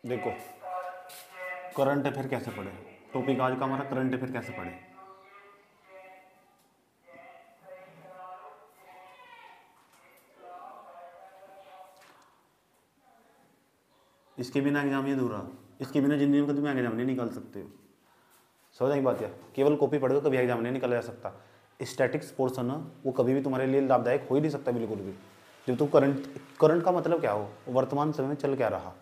देखो current affair कैसे पढ़े, टॉपिक आज का हमारा करंट अफेयर कैसे पढ़े। इसके बिना एग्जाम ही अधूरा, इसके बिना जिंदगी में कभी एग्जाम नहीं निकाल सकते हो। समझ आई बात। यार केवल कॉपी पढ़ के कभी एग्जाम नहीं निकाला जा सकता। स्टैटिक्स पोर्सन वो कभी भी तुम्हारे लिए लाभदायक हो ही नहीं सकता बिल्कुल भी। जब तुम करंट का मतलब क्या हो, वर्तमान समय में चल क्या रहा,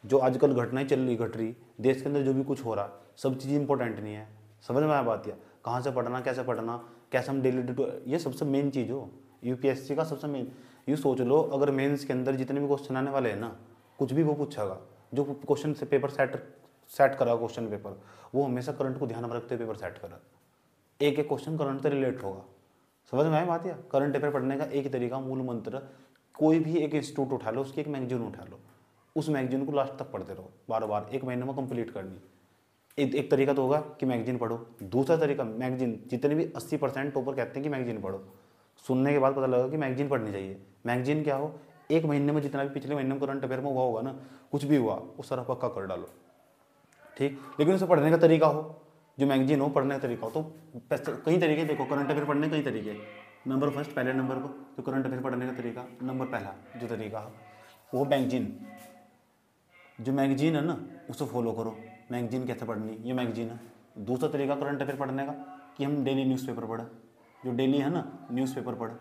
जो आजकल घटनाएं चल रही घट रही, देश के अंदर जो भी कुछ हो रहा, सब चीज़ इंपॉर्टेंट नहीं है। समझ में आया बात। या कहाँ से पढ़ना, कैसे हम डेली ये सबसे मेन चीज़ हो यूपीएससी का। सबसे मेन ये सोच लो, अगर मेंस के अंदर जितने भी क्वेश्चन आने वाले हैं ना, कुछ भी वो पूछेगा, जो क्वेश्चन से पेपर सेट करा क्वेश्चन पेपर, वो हमेशा करंट को ध्यान में रखते हुए पेपर सेट करा। एक एक क्वेश्चन करंट से रिलेट होगा। समझ में आया बात। या करंट अफेयर पढ़ने का एक तरीका, मूल मंत्र, कोई भी एक इंस्टीट्यूट उठा लो, उसकी एक मैगजीन उठा लो, उस मैगजीन को लास्ट तक पढ़ते रहो, बार बार, एक महीने में कंप्लीट करनी। एक तरीका तो होगा कि मैगजीन पढ़ो। दूसरा तरीका, मैगजीन जितने भी 80% टॉपर कहते हैं कि मैगजीन पढ़ो, सुनने के बाद पता लगा कि मैगजीन पढ़नी चाहिए। मैगजीन क्या हो, एक महीने में जितना भी पिछले महीने में करंट अफेयर में हुआ होगा ना, कुछ भी हुआ वो सारा पक्का कर डालो, ठीक। लेकिन उसे पढ़ने का तरीका हो, जो मैगजीन हो पढ़ने का तरीका हो। तो कई तरीके देखो करंट अफेयर पढ़ने, कई तरीके। नंबर फर्स्ट, पहले नंबर पर जो करंट अफेयर पढ़ने का तरीका, नंबर पहला जो तरीका है वो मैगजीन। जो मैगजीन है ना उसे फॉलो करो। मैगजीन कैसे पढ़नी, ये मैगजीन है। दूसरा तरीका करंट अफेयर पढ़ने का कि हम डेली न्यूज़पेपर पढ़ें, जो डेली है ना न्यूज़पेपर पढ़ें,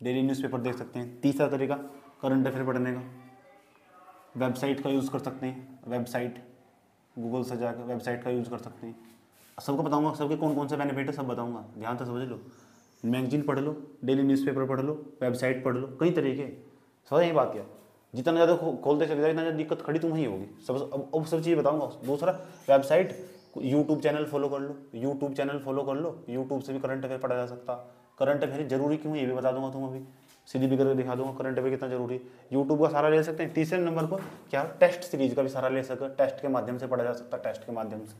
डेली न्यूज़पेपर देख सकते हैं। तीसरा तरीका करंट अफेयर पढ़ने का, वेबसाइट का यूज़ कर सकते हैं। वेबसाइट गूगल से जाकर वेबसाइट का यूज़ कर सकते हैं। सबको बताऊंगा, सबके कौन कौन से बेनिफिट है सब बताऊंगा, ध्यान से समझ लो। मैगजीन पढ़ लो, डेली न्यूज़पेपर पढ़ लो, वेबसाइट पढ़ लो, कई तरीके। समझ यही बात। क्या जितना ज़्यादा खोलते चले जाओ, इतना ज़्यादा दिक्कत खड़ी तुम्हें ही होगी। अब सब चीज़ बताऊंगा। दूसरा वेबसाइट, यूट्यूब चैनल फॉलो कर लो, यूट्यूब चैनल फॉलो कर लो, यूट्यूब से भी करंट अफेयर पढ़ा जा सकता। करंट अफेयर जरूरी क्यों ये भी बता दूंगा तुम अभी, सीधी भी करके दिखा दूंगा करंट अफेयर कितना जरूरी है। यूट्यूब का सहारा ले सकते हैं। तीसरे नंबर पर क्या, टेस्ट सीरीज का भी सहारा ले सकते, टेस्ट के माध्यम से पढ़ा जा सकता है, टेस्ट के माध्यम से।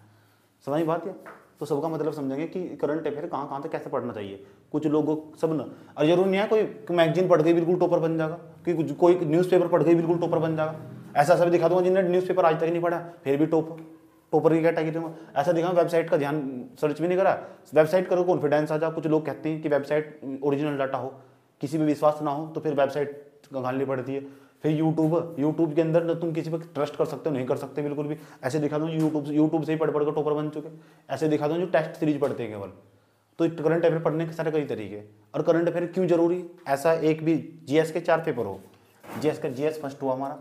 समझ बात है। तो सबका मतलब समझेंगे कि करंट अफेयर कहाँ कहाँ से कैसे पढ़ना चाहिए। कुछ लोगों सब ना, और जरूर नहीं है कोई मैगजीन पढ़ के बिल्कुल टॉपर बन जाएगा, कि कोई न्यूज़पेपर पढ़ के बिल्कुल टॉपर बन जाएगा। ऐसा भी दिखा दूंगा जिन्होंने न्यूज़पेपर आज तक नहीं पढ़ा फिर भी टॉपर की कैटेगरी में। ऐसा दिखा, वेबसाइट का ध्यान सर्च भी नहीं करा, वेबसाइट करो कॉन्फिडेंस आ जाओ। कुछ लोग कहते हैं कि वेबसाइट ओरिजिनल डाटा हो, किसी भी विश्वास ना हो, तो फिर वेबसाइट घालनी पड़ती है। फिर यूट्यूब के अंदर तुम किसी पर ट्रस्ट कर सकते हो, नहीं कर सकते बिल्कुल भी। ऐसे दिखा दूँ यूट्यूब से ही पढ़ कर टॉपर बन चुके। ऐसे दिखा दूँ जो टेस्ट सीरीज पढ़ते हैं केवल। तो करंट अफेयर पढ़ने के सारे कई तरीके। और करंट अफेयर क्यों जरूरी, ऐसा एक भी जीएस के 4 पेपर हो, जीएस फर्स्ट हुआ हमारा,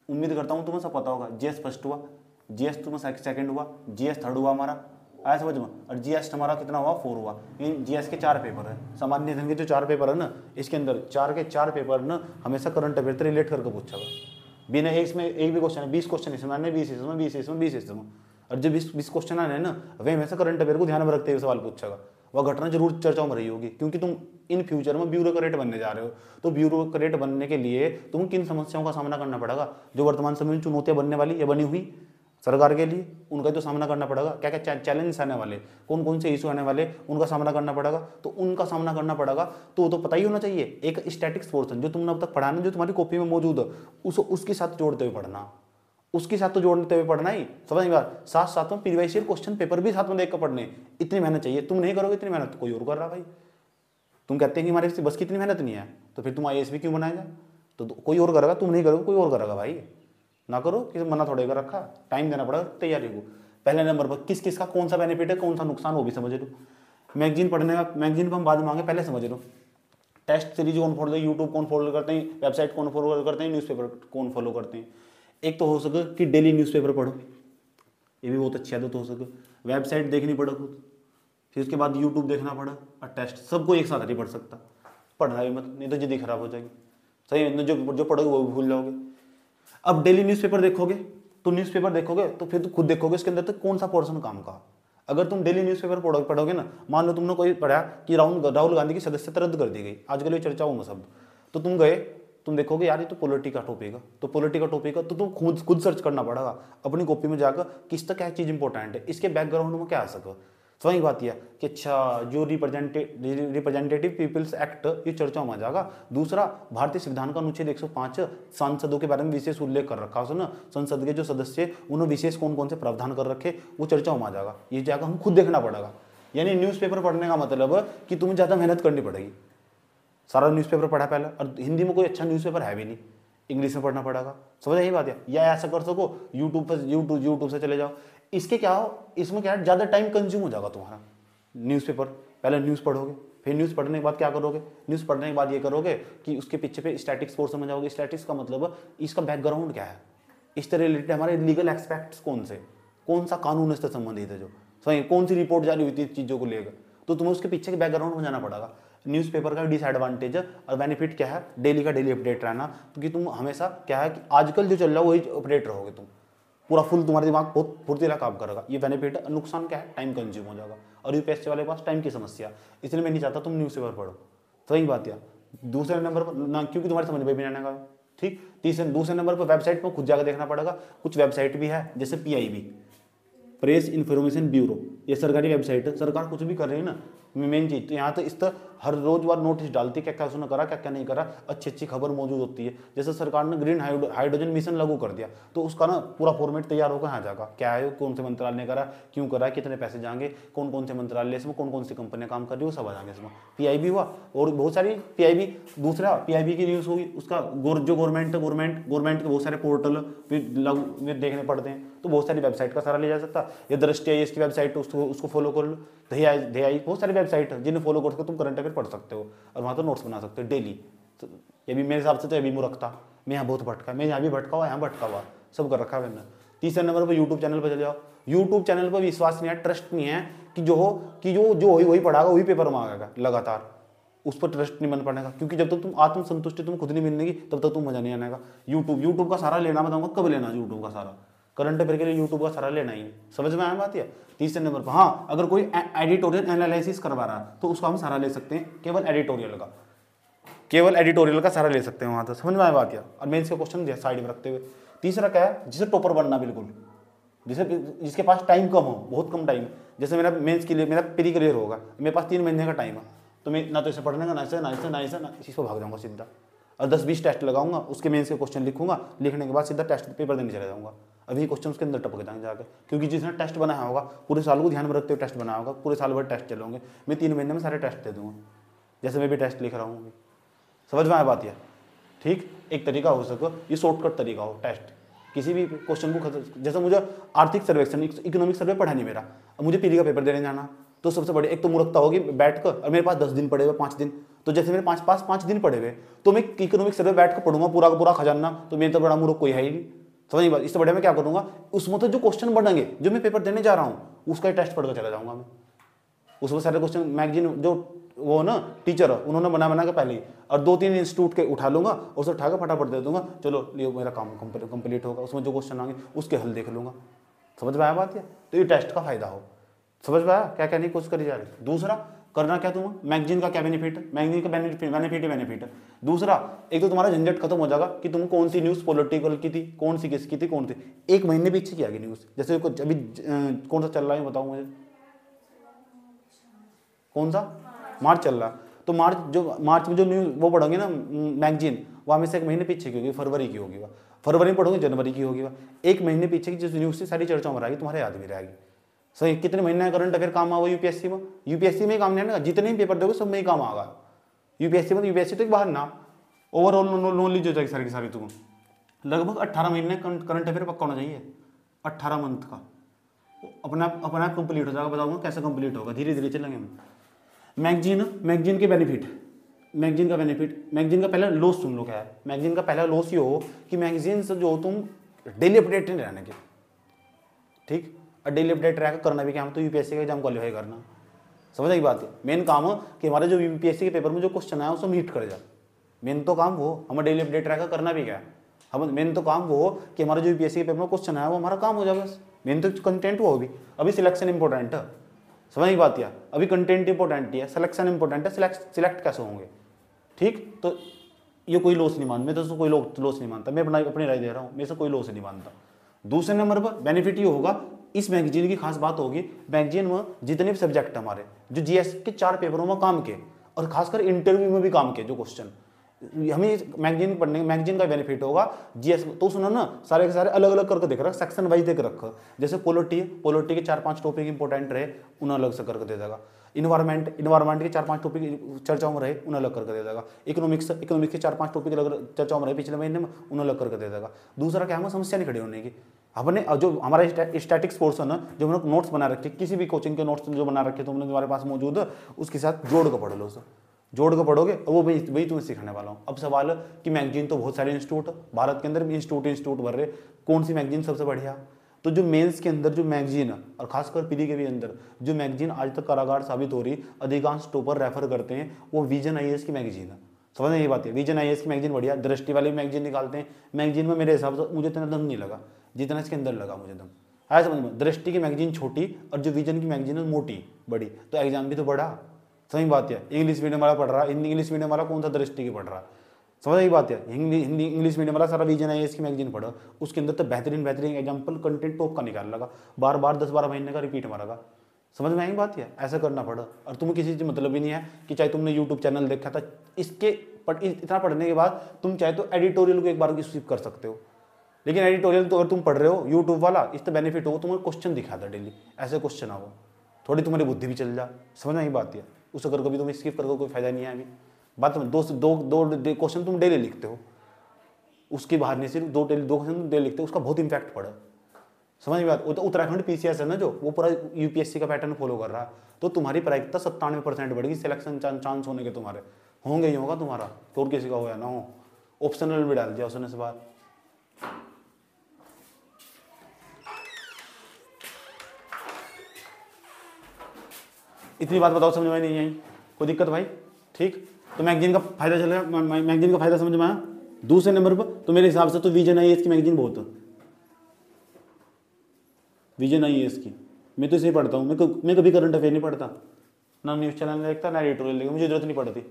उम्मीद करता हूँ तुम्हें सब पता होगा। जीएस फर्स्ट हुआ, जीएस तुम्हें सेकंड हुआ, जीएस थर्ड हुआ हमारा, आया समझ में। और जीएस हमारा कितना हुआ, 4 हुआ। ये जीएस के 4 पेपर है। सामान्य अध्ययन के जो 4 पेपर है ना, इसके अंदर 4 के 4 पेपर ना हमेशा करंट अफेयर से रिलेट करके पूछा हुआ। बिना इसमें एक भी क्वेश्चन है, 20 क्वेश्चन इसमें आने, 20 इसमें, 20 इसमें, 20 इसमें। और जो 20 क्वेश्चन आने हैं ना, वे हमेशा करंट अफेयर को ध्यान में रखते हुए सवाल पूछेगा। वह घटना जरूर चर्चाओं में रही होगी, क्योंकि तुम इन फ्यूचर में ब्यूरोक्रेट बनने जा रहे हो। तो ब्यूरोक्रेट बनने के लिए तुम किन समस्याओं का सामना करना पड़ेगा, जो वर्तमान समय में चुनौतियां बनने वाली या बनी हुई सरकार के लिए, उनका तो सामना करना पड़ेगा। क्या क्या चैलेंज आने वाले, कौन कौन से इशू आने वाले, उनका सामना करना पड़ेगा। तो उनका सामना करना पड़ेगा तो पता ही होना चाहिए। एक स्टैटिक्स पोर्शन जो तुमने अब तक पढ़ा ना, जो तुम्हारी कॉपी में मौजूद है, उसके साथ जोड़ते हुए पढ़ना, उसके साथ तो जोड़ते हुए पढ़ना ही। समझ में बात। साथ साथ में प्रीवियस ईयर क्वेश्चन पेपर भी साथ में देख कर पढ़ने। इतनी मेहनत चाहिए, तुम नहीं करोगे इतनी मेहनत, कोई और कर रहा भाई। तुम कहते हैं कि हमारे बस की इतनी मेहनत नहीं है, तो फिर तुम आईएएस भी क्यों बनाएगा। तो कोई और करेगा, तुम नहीं करोगे कोई और करेगा भाई। ना करो, किसी मना थोड़े कर रखा, टाइम देना पड़ेगा तैयारी को। पहले नंबर पर किस किस का कौन सा बेनिफिट है, कौन सा नुकसान, वो भी समझ लो। मैगजीन पढ़ने का, मैगजीन को हम बाद में मांगे, पहले समझ लो। टेस्ट सीरीज कौन फॉलो, यूट्यूब कौन फॉलो करते हैं, वेबसाइट कौन फॉलो करते हैं, न्यूज़पेपर कौन फॉलो करते हैं। एक तो हो सके कि डेली न्यूज़पेपर पढ़ो, ये भी बहुत अच्छी आदत हो सके। वेबसाइट देखनी पड़े खुद, फिर उसके बाद यूट्यूब देखना पड़ा, और टेस्ट सबको एक साथ नहीं पढ़ सकता। पढ़ना भी मत, नहीं तो जिद्दी खराब हो जाएगी। सही है, जो पढ़ोगे वो भी भूल जाओगे। अब डेली न्यूज़पेपर देखोगे, तो न्यूज़पेपर देखोगे तो फिर तो खुद देखोगे इसके अंदर तो कौन सा पोर्शन काम का। अगर तुम डेली न्यूज़पेपर पढ़ोगे ना, मान लो तुमने कोई पढ़ा कि राहुल गांधी की सदस्यता रद्द कर दी गई, आजकल ये चर्चाओं में शब्द, तो तुम गए, तुम देखोगे यार ये तो पॉलिटी का टॉपिक है, तो पॉलिटी का टॉपिक है तो तुम खुद सर्च करना पड़ेगा अपनी कॉपी में जाकर, किस तक क्या चीज़ इंपॉर्टेंट है, इसके बैकग्राउंड में क्या आ सके। तो वही बात यह कि अच्छा जो रिप्रेजेंटेटिव पीपल्स एक्ट ये चर्चा में आ जाएगा। दूसरा, भारतीय संविधान का अनुच्छेद 105 सांसदों के बारे में विशेष उल्लेख कर रखा है उसने, संसद के जो सदस्य उन्होंने विशेष कौन कौन से प्रावधान कर रखे वो चर्चा में आ जाएगा। ये जाकर हम खुद देखना पड़ेगा। यानी न्यूज़पेपर पढ़ने का मतलब कि तुम्हें ज़्यादा मेहनत करनी पड़ेगी। सारा न्यूज़पेपर पढ़ा पहले, और हिंदी में कोई अच्छा न्यूज़पेपर है भी नहीं, इंग्लिश में पढ़ना पड़ेगा। समझ यही बात है। या ऐसा कर सको यूट्यूब से चले जाओ। इसके क्या हो, इसमें क्या है, ज़्यादा टाइम कंज्यूम हो जाएगा तुम्हारा। न्यूज़पेपर पहले न्यूज़ पढ़ोगे, फिर न्यूज़ पढ़ने के बाद क्या करोगे, न्यूज़ पढ़ने के बाद ये करोगे कि उसके पीछे पे स्टैटिक्स कोर्स समझ जाओगे। स्टैटिक्स का मतलब इसका बैकग्राउंड क्या है, इससे रिलेटेड हमारे लीगल एस्पेक्ट्स कौन सा कानून इससे संबंधित है, जो सही कौन सी रिपोर्ट जारी हुई थी चीज़ों को लेकर, तो तुम्हें उसके पीछे के बैकग्राउंड में जाना पड़ेगा। न्यूज़पेपर का डिसएडवांटेज और बेनिफिट क्या है, डेली का डेली अपडेट रहना, क्योंकि तुम हमेशा क्या है कि आजकल जो चल रहा है वही अपडेट रहोगे तुम, पूरा फुल तुम्हारा दिमाग बहुत फुर्तीला काम करेगा। ये बेनिफिट है। नुकसान क्या है, टाइम कंज्यूम हो जाएगा, और यूपीएससी वाले के पास टाइम की समस्या, इसलिए मैं नहीं चाहता तुम न्यूज़पेपर पढ़ो। तो यही बात है। दूसरे नंबर पर ना, क्योंकि तुम्हारे समझ में भी नहीं आएगा। ठीक। दूसरे नंबर पर वेबसाइट पर खुद जाकर देखना पड़ेगा। कुछ वेबसाइट भी है जैसे PIB, प्रेस इन्फॉर्मेशन ब्यूरो, ये सरकारी वेबसाइट है। सरकार कुछ भी कर रही है ना, मेन चीज़ तो यहाँ तो इस तरह हर रोज बार नोटिस डालती है क्या क्या उसने करा, क्या क्या नहीं करा, अच्छी खबर मौजूद होती है। जैसे सरकार ने ग्रीन हाइड्रोजन मिशन लागू कर दिया, तो उसका ना पूरा फॉर्मेट तैयार होकर यहाँ जाएगा, क्या है, कौन से मंत्रालय ने करा, क्यों करा, कितने पैसे जाएंगे, कौन कौन से मंत्रालय इसमें, कौन कौन सी कंपनियां काम कर रही है, वो सब आ जाएंगे इसमें। PIB हुआ, और बहुत सारी PIB, दूसरा PIB की न्यूज़ होगी, उसका जो गवर्नमेंट के बहुत सारे पोर्टल भी देखने पड़ते हैं, तो बहुत सारी वेबसाइट का सारा लिया जा सकता है। ये दृष्टि है इसकी वेबसाइट, उसको फॉलो कर लो। दहिया बहुत सारी वेबसाइट है जिन्हें फॉलो करके तुम करंट अफेयर पढ़ सकते हो, और वहाँ तो नोट्स बना सकते हो डेली। तो ये भी मेरे हिसाब से तो ये भी मूर्खता, मैं यहाँ बहुत भटका, मैं यहाँ भी भटका हुआ, यहाँ भटका हुआ, सब कर रखा है मैंने। तीसरे नंबर पर यूट्यूब चैनल पर चले जाओ। यूट्यूब चैनल पर विश्वास नहीं है, ट्रस्ट नहीं है कि जो वही पढ़ागा वही पेपर में आएगा लगातार, उस पर ट्रस्ट नहीं बन पाएगा, क्योंकि जब तक तुम आत्मसंतुष्टि तुम खुद नहीं मिलेगी तब तक तुम मजा नहीं आएगा। यूट्यूब का सारा लेना बताऊंगा कब लेना, यूट्यूब का सारा करंट अफेयर के लिए यूट्यूब का सारा लेना ही, समझ में आया बात है। तीसरे नंबर पर हाँ, अगर कोई एडिटोरियल एनालिसिस करवा रहा है तो उसका हम सारा ले सकते हैं, केवल एडिटोरियल का सारा ले सकते हैं वहाँ, तो समझ में आया बात है। और मेंस के क्वेश्चन साइड में रखते हुए। तीसरा क्या है, जिसे टॉपर बनना, बिल्कुल जिसके पास टाइम कम हो, बहुत कम टाइम, जैसे मेरा मेंस के लिए मेरा प्री क्लियर होगा, मेरे पास 3 महीने का टाइम है, तो मैं ना तो इसे पढ़ने का, ना इसी को भाग जाऊँगा सीधा, और 10-20 टेस्ट लगाऊंगा, उसके मेंस के क्वेश्चन लिखूंगा, लिखने के बाद सीधा टेस्ट पेपर देने चले जाऊंगा। अभी क्वेश्चन उसके अंदर टपक जाएंगे जाकर, क्योंकि जिसने टेस्ट बनाया होगा पूरे साल को ध्यान में रखते हुए टेस्ट बनाया होगा, पूरे साल भर टेस्ट चलोगे, मैं 3 महीने में सारे टेस्ट दे दूंगा, जैसे मैं भी टेस्ट लिख रहा हूँ। समझ में आया बात है। ठीक। एक तरीका हो सके, ये शॉर्टकट तरीका हो टेस्ट, किसी भी क्वेश्चन को, जैसे मुझे आर्थिक सर्वेक्षण, इकोनॉमिक सर्वे पढ़ा नहीं मेरा, अब मुझे पीरी का पेपर देने जाना, तो सबसे बड़ी एक तो मूर्खता होगी बैठ कर, और मेरे पास 10 दिन पड़े हुए, 5 दिन, तो जैसे मेरे पास 5 दिन पड़े हुए, तो मैं इकोनॉमिक सर्वे बैठ कर पढ़ूंगा पूरा का पूरा खजाना, तो मेरे तो बड़ा मूर्ख कोई है ही नहीं। समझ बात। इससे बड़े मैं क्या करूंगा, उसमें तो जो क्वेश्चन बनेंगे, जो मैं पेपर देने जा रहा हूँ उसका ही टेस्ट पढ़कर चला जाऊंगा मैं। उसमें सारे क्वेश्चन मैगजीन जो वो ना टीचर उन्होंने बना के पहले ही, और 2-3 इंस्टीट्यूट के उठा लूंगा, उसे उठा के फटाफट दे दूंगा, चलो ये मेरा काम कंप्लीट होगा। उसमें जो क्वेश्चन आएंगे उसके हल देख लूंगा। समझ में आया बात है। तो ये टेस्ट का फायदा हो, समझ में आया क्या कहने की कोशिश करी जा रही। दूसरा करना क्या तुम्हें, मैगजीन का क्या बेनिफिट है, मैगजीन का बेनिफिट है। दूसरा, एक तो तुम्हारा झंझट खत्म हो जाएगा कि तुम कौन सी न्यूज़ पॉलिटिकल की थी, कौन सी किसकी थी, कौन सी 1 महीने पीछे की आ गई न्यूज़। जैसे अभी कौन सा चल रहा है बताओ मुझे, कौन सा मार्च चल रहा है, तो मार्च में जो न्यूज़ वो पढ़ोगे ना मैगजीन, वो हमेशा 1 महीने पीछे की होगी, फरवरी की होगी, वह फरवरी में पढ़ोगे जनवरी की होगी, वह 1 महीने पीछे की जिस न्यूज़ से सारी चर्चा में रहेगी तुम्हारे याद भी रहेगी। सही। कितने महीने करंट अफेयर काम आवा यूपीएससी में ही काम नहीं आएगा, जितने भी पेपर दोगे सब में ही काम आएगा यूपीएससी तो एक बाहर ना, ओवरऑल नॉलेज हो जाएगी सारी की सारी। तुम लगभग 18 महीने करंट अफेयर पक्का होना चाहिए, 18 मंथ का, अपना आप कंप्लीट हो जाएगा। बताऊंगा कैसे कंप्लीट होगा, धीरे धीरे चलेंगे हम। मैगजीन का पहला लॉस सुन लो क्या है। मैगजीन का पहला लॉस ये हो कि मैगजीन से जो तुम डेली अपडेट नहीं रहने के, ठीक, और डेली अपडेट रह करना भी क्या हम तो यूपीएससी का एग्जाम क्वालिफाई करना। समझ आई बात है। मेन काम है कि हमारे जो यूपीएससी के पेपर में जो क्वेश्चन आया उसको मीट कर जाए, मेन तो काम वो हमें डेली अपडेट रह करना भी क्या है, हम मेन तो काम वो कि हमारा जो यूपीएससी के पेपर में क्वेश्चन आया वो हमारा काम हो जाए बस। मेन तो कंटेंट वो होगी। अभी सिलेक्शन इंपॉर्टेंट है, समझ की बात है। अभी कंटेंट इंपॉर्टेंट है, सिलेक्शन इंपॉर्टेंट है, सिलेक्ट कैसे होंगे। ठीक। तो ये कोई लॉस नहीं मानता, मैं तो कोई लॉस नहीं मानता, मैं अपनी राय दे रहा हूँ, मेरे से कोई लॉस नहीं मानता। दूसरे नंबर पर बेनिफिट ये होगा, इस मैगजीन की खास बात होगी, मैगजीन में जितने भी सब्जेक्ट हमारे जो जीएस के 4 पेपरों में काम के और खासकर इंटरव्यू में भी काम के जो क्वेश्चन हमें मैगजीन पढ़ने, मैगजीन का बेनिफिट होगा। जीएस तो सुनो ना, सारे के सारे अलग अलग करके देख रखा, सेक्शन वाइज देख रखा। जैसे पोलिटी के 4-5 टॉपिक इंपॉर्टेंट रहे, उन्हें अलग से करके दे देगा। इन्वायरमेंट के 4-5 टॉपिक चर्चाओं में रहे, उन्हें अलग करके दे देगा। इकोनॉमिक्स के 4-5 टॉपिक अलग चर्चाओं में रहे पिछले महीने में, उन्हें अलग करके दे देगा। दूसरा क्या है, समस्या नहीं खड़ी होने की। अपने जो हमारा स्टैटिक्स पोर्शन है, जो हमने नोट्स बना रखे, किसी भी कोचिंग के नोट्स जो बना रखे तुमने तुम्हारे पास मौजूद है, उसके साथ जोड़ कर पढ़ लो उसे, जोड़ कर पढ़ोगे और वो वही तुम्हें सिखाने वाला हूँ। अब सवाल है कि मैगजीन तो बहुत सारे इंस्टीट्यूट भारत के अंदर भी इंस्टीट्यूट भर रहे, कौन सी मैगजीन सबसे बढ़िया। तो जो मेंस के अंदर जो मैगजीन है और खासकर पीडी के भी अंदर जो मैगजीन आज तक कारागार साबित हो रही, अधिकांश टॉपर रेफर करते हैं, वो विजन आईएएस की मैगजीन है। समझ में ये बात है, विजन आईएएस की मैगजीन बढ़िया, दृष्टि वाली मैगजीन निकालते हैं। मैगजीन में मेरे हिसाब से मुझे इतना दम नहीं लगा जितना इसके अंदर लगा मुझे दम। आया समझ में, दृष्टि की मैगजीन छोटी और जो विजन की मैगजीन है मोटी बड़ी, तो एग्जाम भी तो बड़ा। सही बात है, इंग्लिश मीडियम वाला पढ़ रहा, इंग्लिश मीडियम वाला कौन सा दृष्टि की पढ़ रहा, समझ यही बात है। हिंदी इंग्लिश मीडियम वाला सारा विजन आईएएस की मैगजीन पढ़ो, उसके अंदर तो बेहतरीन एग्जाम्पल कंटेंट टॉप का निकाल लगा, बार बार 10-12 महीने का रिपीट मारेगा। समझ में आई बात है, ऐसा करना पड़ा। और तुम्हें किसी चीज मतलब ही नहीं है कि चाहे तुमने यूट्यूब चैनल देखा था, इसके इतना पढ़ने के बाद तुम चाहे तो एडिटोरियल को एक बार स्किप कर सकते हो। लेकिन एडिटोरियल तो अगर तुम पढ़ रहे हो यूट्यूब वाला, इससे बेनिफिट हो तुम्हें क्वेश्चन दिखाता डेली, ऐसे क्वेश्चन आओ, थोड़ी तुम्हारी बुद्धि भी चल जा। समझ में आई बात है, उस अगर कभी तुम स्किप करके कोई फायदा नहीं है। अभी बात में दो क्वेश्चन तुम डेली लिखते हो, उसके बाहर नहीं, सिर्फ दो क्वेश्चन तुम डेली लिखते हो, उसका बहुत इंपैक्ट पड़ा। समझ में बात। तो उत्तराखंड पीसीएस है ना, जो वो पूरा यूपीएससी का पैटर्न फॉलो कर रहा है, तो तुम्हारी प्रायिकता 97% बढ़ेगी, सिलेक्शन चांस होने के तुम्हारे होंगे ही होगा तुम्हारा, तो और किसी का हो या ना हो। ऑप्शनल भी डाल दिया उसने इस बार। इतनी बात बताओ, समझ में नहीं आई कोई दिक्कत भाई? ठीक, तो मैगजीन का फायदा चलेगा, मैगजीन का फायदा समझ में आया। दूसरे नंबर पर तो मेरे हिसाब से तो विजन आईएएस की मैगजीन बहुत है, विजन आईएएस की। मैं तो इसे पढ़ता हूँ, मैं कभी करंट अफेयर नहीं पढ़ता, ना न्यूज़ चैनल देखता, ना एडिटोरियल देखता, मुझे जरूरत नहीं पड़ती।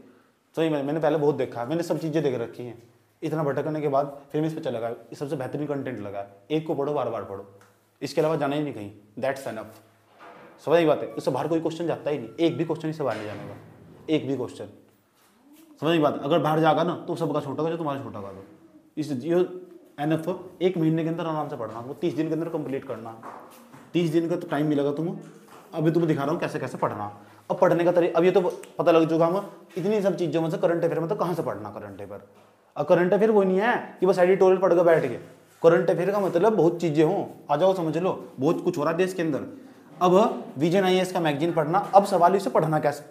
सही में मैंने पहले बहुत देखा, मैंने सब चीज़ें देख रखी हैं। इतना भटकने के बाद फिर मैं इस पर चला गया, सबसे बेहतरीन कंटेंट लगा, एक को पढ़ो बार बार पढ़ो, इसके अलावा जाना ही नहीं कहीं, दैट्स एनफ। समझ ही बात है, उससे बाहर कोई क्वेश्चन जाता ही नहीं, एक भी क्वेश्चन इससे बाहर नहीं जाने का, एक भी क्वेश्चन। समझ बात, अगर बाहर जाएगा ना तो सबका छोटा होगा, जो तुम्हारा छोटा होगा। इस एनफ 1 महीने के अंदर आराम से पढ़ना, वो 30 दिन के अंदर कंप्लीट करना। 30 दिन का तो टाइम मिलेगा तुम्हें। अभी तुम्हें दिखा रहा हूँ कैसे कैसे पढ़ना। अब पढ़ने का तरीका अब ये तो पता लग चुका हमें, इतनी सब चीज़ों में से करंट अफेयर में तो कहाँ से पढ़ना करंट अफेयर। अब करंट अफेयर वो नहीं है कि बस एडिटोरियल पढ़ कर बैठ के, करंट अफेयर का मतलब बहुत चीज़ें हों, आ जाओ समझ लो, बहुत कुछ हो रहा है देश के अंदर। अब विजन आईएएस का मैगजीन पढ़ना, अब सवाल इसे पढ़ना कैसे।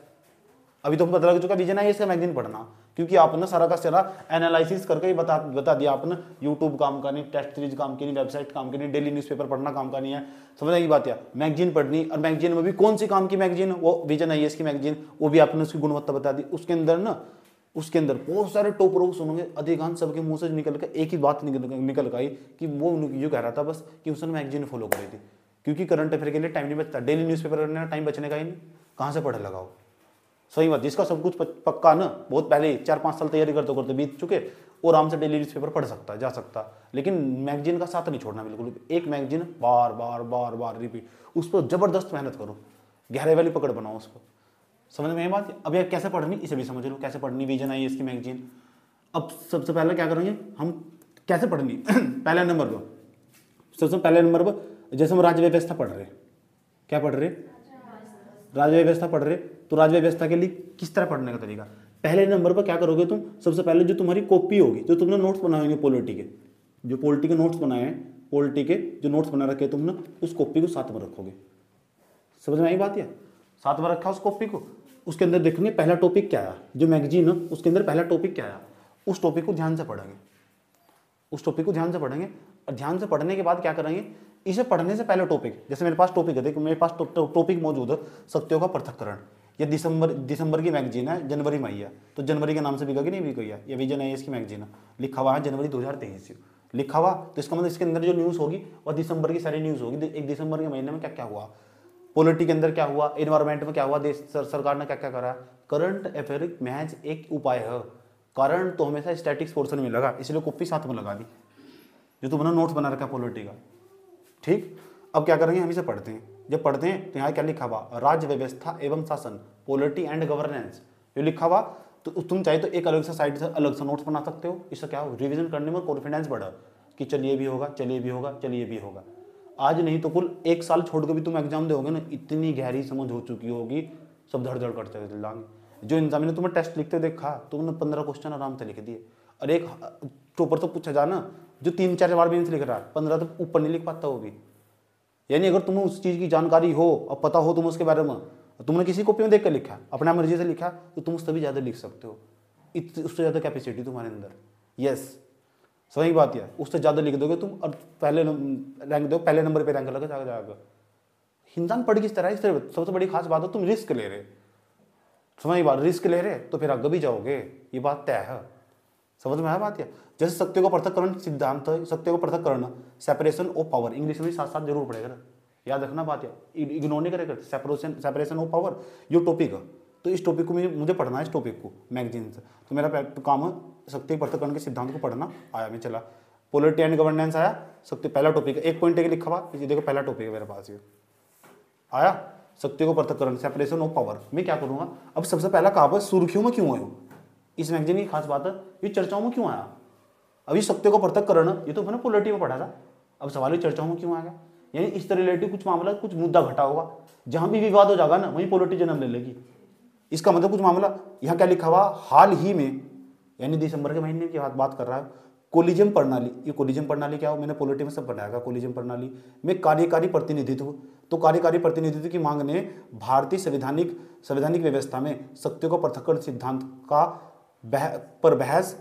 अभी तो पता लग चुका विजन आईएएस का मैगजीन पढ़ना, क्योंकि आपने सारा का सारा एनालिसिस करके ही बता दिया आपने। यूट्यूब काम का नहीं, टेस्ट सीरीज काम की नहीं, वेबसाइट काम की नहीं, डेली न्यूज़पेपर पढ़ना काम का नहीं है। समझ की बात है, मैगजीन पढ़नी, और मैगजीन में भी कौन सी काम की मैगजीन, वो विजन आईएएस की मैगजीन, वो भी आपने उसकी गुणवत्ता बता दी। उसके अंदर ना, उसके अंदर बहुत सारे टॉपरों को सुनोगे, अधिकांश सबके मुंह से निकल कर एक ही बात निकल आई कि वो यूँ कह रहा था बस कि उसने मैगजीन फॉलो करी थी, क्योंकि करंट अफेयर के लिए टाइम नहीं बचता, डेली न्यूज़पेपर करने का टाइम बचने का ही नहीं, कहाँ से पढ़े लगाओ। सही बात, जिसका सब कुछ पक्का ना, बहुत पहले 4-5 साल तैयारी करते करते बीत चुके, और आराम से डेली न्यूज़पेपर पढ़ सकता है, जा सकता। लेकिन मैगजीन का साथ नहीं छोड़ना बिल्कुल, एक मैगजीन बार बार बार बार रिपीट, उस पर जबरदस्त मेहनत करो, गहरे वाली पकड़ बनाओ उसको। समझ में ये बात। अब यार कैसे पढ़नी, इसे भी समझ लो कैसे पढ़नी विजन आईएएस की मैगजीन। अब सबसे पहले क्या करेंगे हम, कैसे पढ़नी पहले नंबर पर, सबसे पहले नंबर पर जैसे हम राज्य व्यवस्था पढ़ रहे, क्या पढ़ रहे, राज्य व्यवस्था पढ़ रहे, तो राज्य व्यवस्था के लिए किस तरह पढ़ने का तरीका। पहले नंबर पर क्या करोगे तुम, सबसे पहले जो तुम्हारी कॉपी होगी, जो तुमने नोट्स बनाए होंगे पॉलिटी के, जो पॉलिटी के नोट्स बनाए हैं, पॉलिटी के जो नोट्स बना रखे तुमने, उस कॉपी को साथ में रखोगे। समझ में आई बात है, साथ में रखा उस कॉपी को, उसके अंदर देखेंगे पहला टॉपिक क्या है, जो मैगजीन है उसके अंदर पहला टॉपिक क्या है, उस टॉपिक को ध्यान से पढ़ेंगे, उस टॉपिक को ध्यान से पढ़ेंगे। और ध्यान से पढ़ने के बाद क्या करेंगे, इसे पढ़ने से पहले टॉपिक, जैसे मेरे पास टॉपिक है, देखो मेरे पास टॉपिक मौजूद है, सत्यों का पृथक्करण। ये दिसंबर की मैगजीन है, जनवरी में आई है, तो जनवरी के नाम से बिका कि नहीं बिका है, ये विजन आईएएस की मैगजीन है, लिखा हुआ है जनवरी 2023 लिखा हुआ, तो इसका मतलब इसके अंदर जो न्यूज़ होगी और दिसंबर की सारी न्यूज़ होगी। एक दिसंबर के महीने में क्या क्या हुआ, पॉलिटी के अंदर क्या हुआ, एनवायरमेंट में क्या हुआ, देश सरकार ने क्या क्या करा। करंट अफेयर महज एक उपाय है, कारण तो हमेशा स्टैटिक्स पोर्शन में लगा, इसलिए कॉपी साथ में लगा दी, जो तुमने नोट्स बना रखा पॉलिटी का, ठीक, अब क्या करेंगे, हम इसे पढ़ते हैं। जब पढ़ते हैं तो यहाँ क्या लिखा हुआ, राज्य व्यवस्था एवं शासन, पॉलिटी एंड गवर्नेंस, जो लिखा हुआ, तो तुम चाहे तो एक अलग से साइड से अलग से नोट्स बना सकते हो। इससे क्या हो, रिवीजन करने में कॉन्फिडेंस बढ़ा कि चलिए भी होगा, चलिए भी होगा, चलिए भी होगा। आज नहीं तो कुल 1 साल छोड़ के भी तुम एग्जाम दोगे ना, इतनी गहरी समझ हो चुकी होगी, सब धड़ धड़ करते चल जाएंगे। जो इंसान ने तुम्हें टेस्ट लिखते देखा, तुमने 15 क्वेश्चन आराम से लिख दिए। और एक टॉपर तो पूछा जाना जो 3-4 बार भी लिख रहा है, 15 तो ऊपर नहीं लिख पाता वो भी। यानी अगर तुम्हें उस चीज़ की जानकारी हो और पता हो तुम उसके बारे में, तुमने किसी कॉपी में देख कर लिखा, अपना मर्जी से लिखा, तो तुम उससे भी ज़्यादा लिख सकते हो। उससे ज़्यादा कैपेसिटी तुम्हारे अंदर। यस, सही बात है, उससे ज़्यादा लिख दोगे तुम और पहले रैंक दो, पहले नंबर पे रैंक लगा जाएगा। इंसान पढ़ किस तरह, इस तरह सबसे बड़ी खास बात है तुम रिस्क ले रहे, समझ बात, रिस्क ले रहे तो फिर आगे भी जाओगे, ये बात तय है। समझ में आया बात है। जैसे सत्य को पृथक्करण सिद्धांत, सत्य को पृथक्करण, सेपरेशन ऑफ पावर, इंग्लिश में साथ साथ जरूर पड़ेगा, याद रखना बात है, इग्नोर नहीं करेगा। सेपरेशन ऑफ पावर ये टॉपिक है, तो इस टॉपिक को मुझे पढ़ना है, इस टॉपिक को मैगजीन से। तो मेरा काम है सत्य पृथक्करण के सिद्धांत को पढ़ना। आया मैं चला, पॉलिटी एंड गवर्नेंस आया, सत्य पहला टॉपिक है, 1 पॉइंट लिखा हुआ, ये देखो पहला टॉपिक है मेरे पास, ये आया सत्य को पृथक्करण, सेपरेशन ऑफ पावर। मैं क्या करूंगा, अब सबसे पहला कहावत सुर्खियों में क्यों आयो, इस मैगजीन की खास बात है, ये चर्चाओं में क्यों आया। अभी सत्य को पृथक्करण ये तो मैंने पॉलिटी में पढ़ा था, अब सवाल ही चर्चाओं में क्यों आ गया। यानी इससे रिलेटिव कुछ मामला, कुछ मुद्दा घटा होगा, जहां भी विवाद हो जाएगा ना वहीं पॉलिटी जन्म ले लेगी। इसका मतलब कुछ मामला, यहाँ क्या लिखा हुआ, हाल ही में यानी दिसंबर के महीने की बात कर रहा है, कोलिजम प्रणाली, ये कोलिजम प्रणाली क्या हो, मैंने पॉलिटी में सब बनाया। कोलिजम प्रणाली में कार्यकारी प्रतिनिधित्व, तो कार्यकारी प्रतिनिधित्व की मांग ने भारतीय संवैधानिक व्यवस्था में सत्य को पृथक्करण सिद्धांत का पर बहस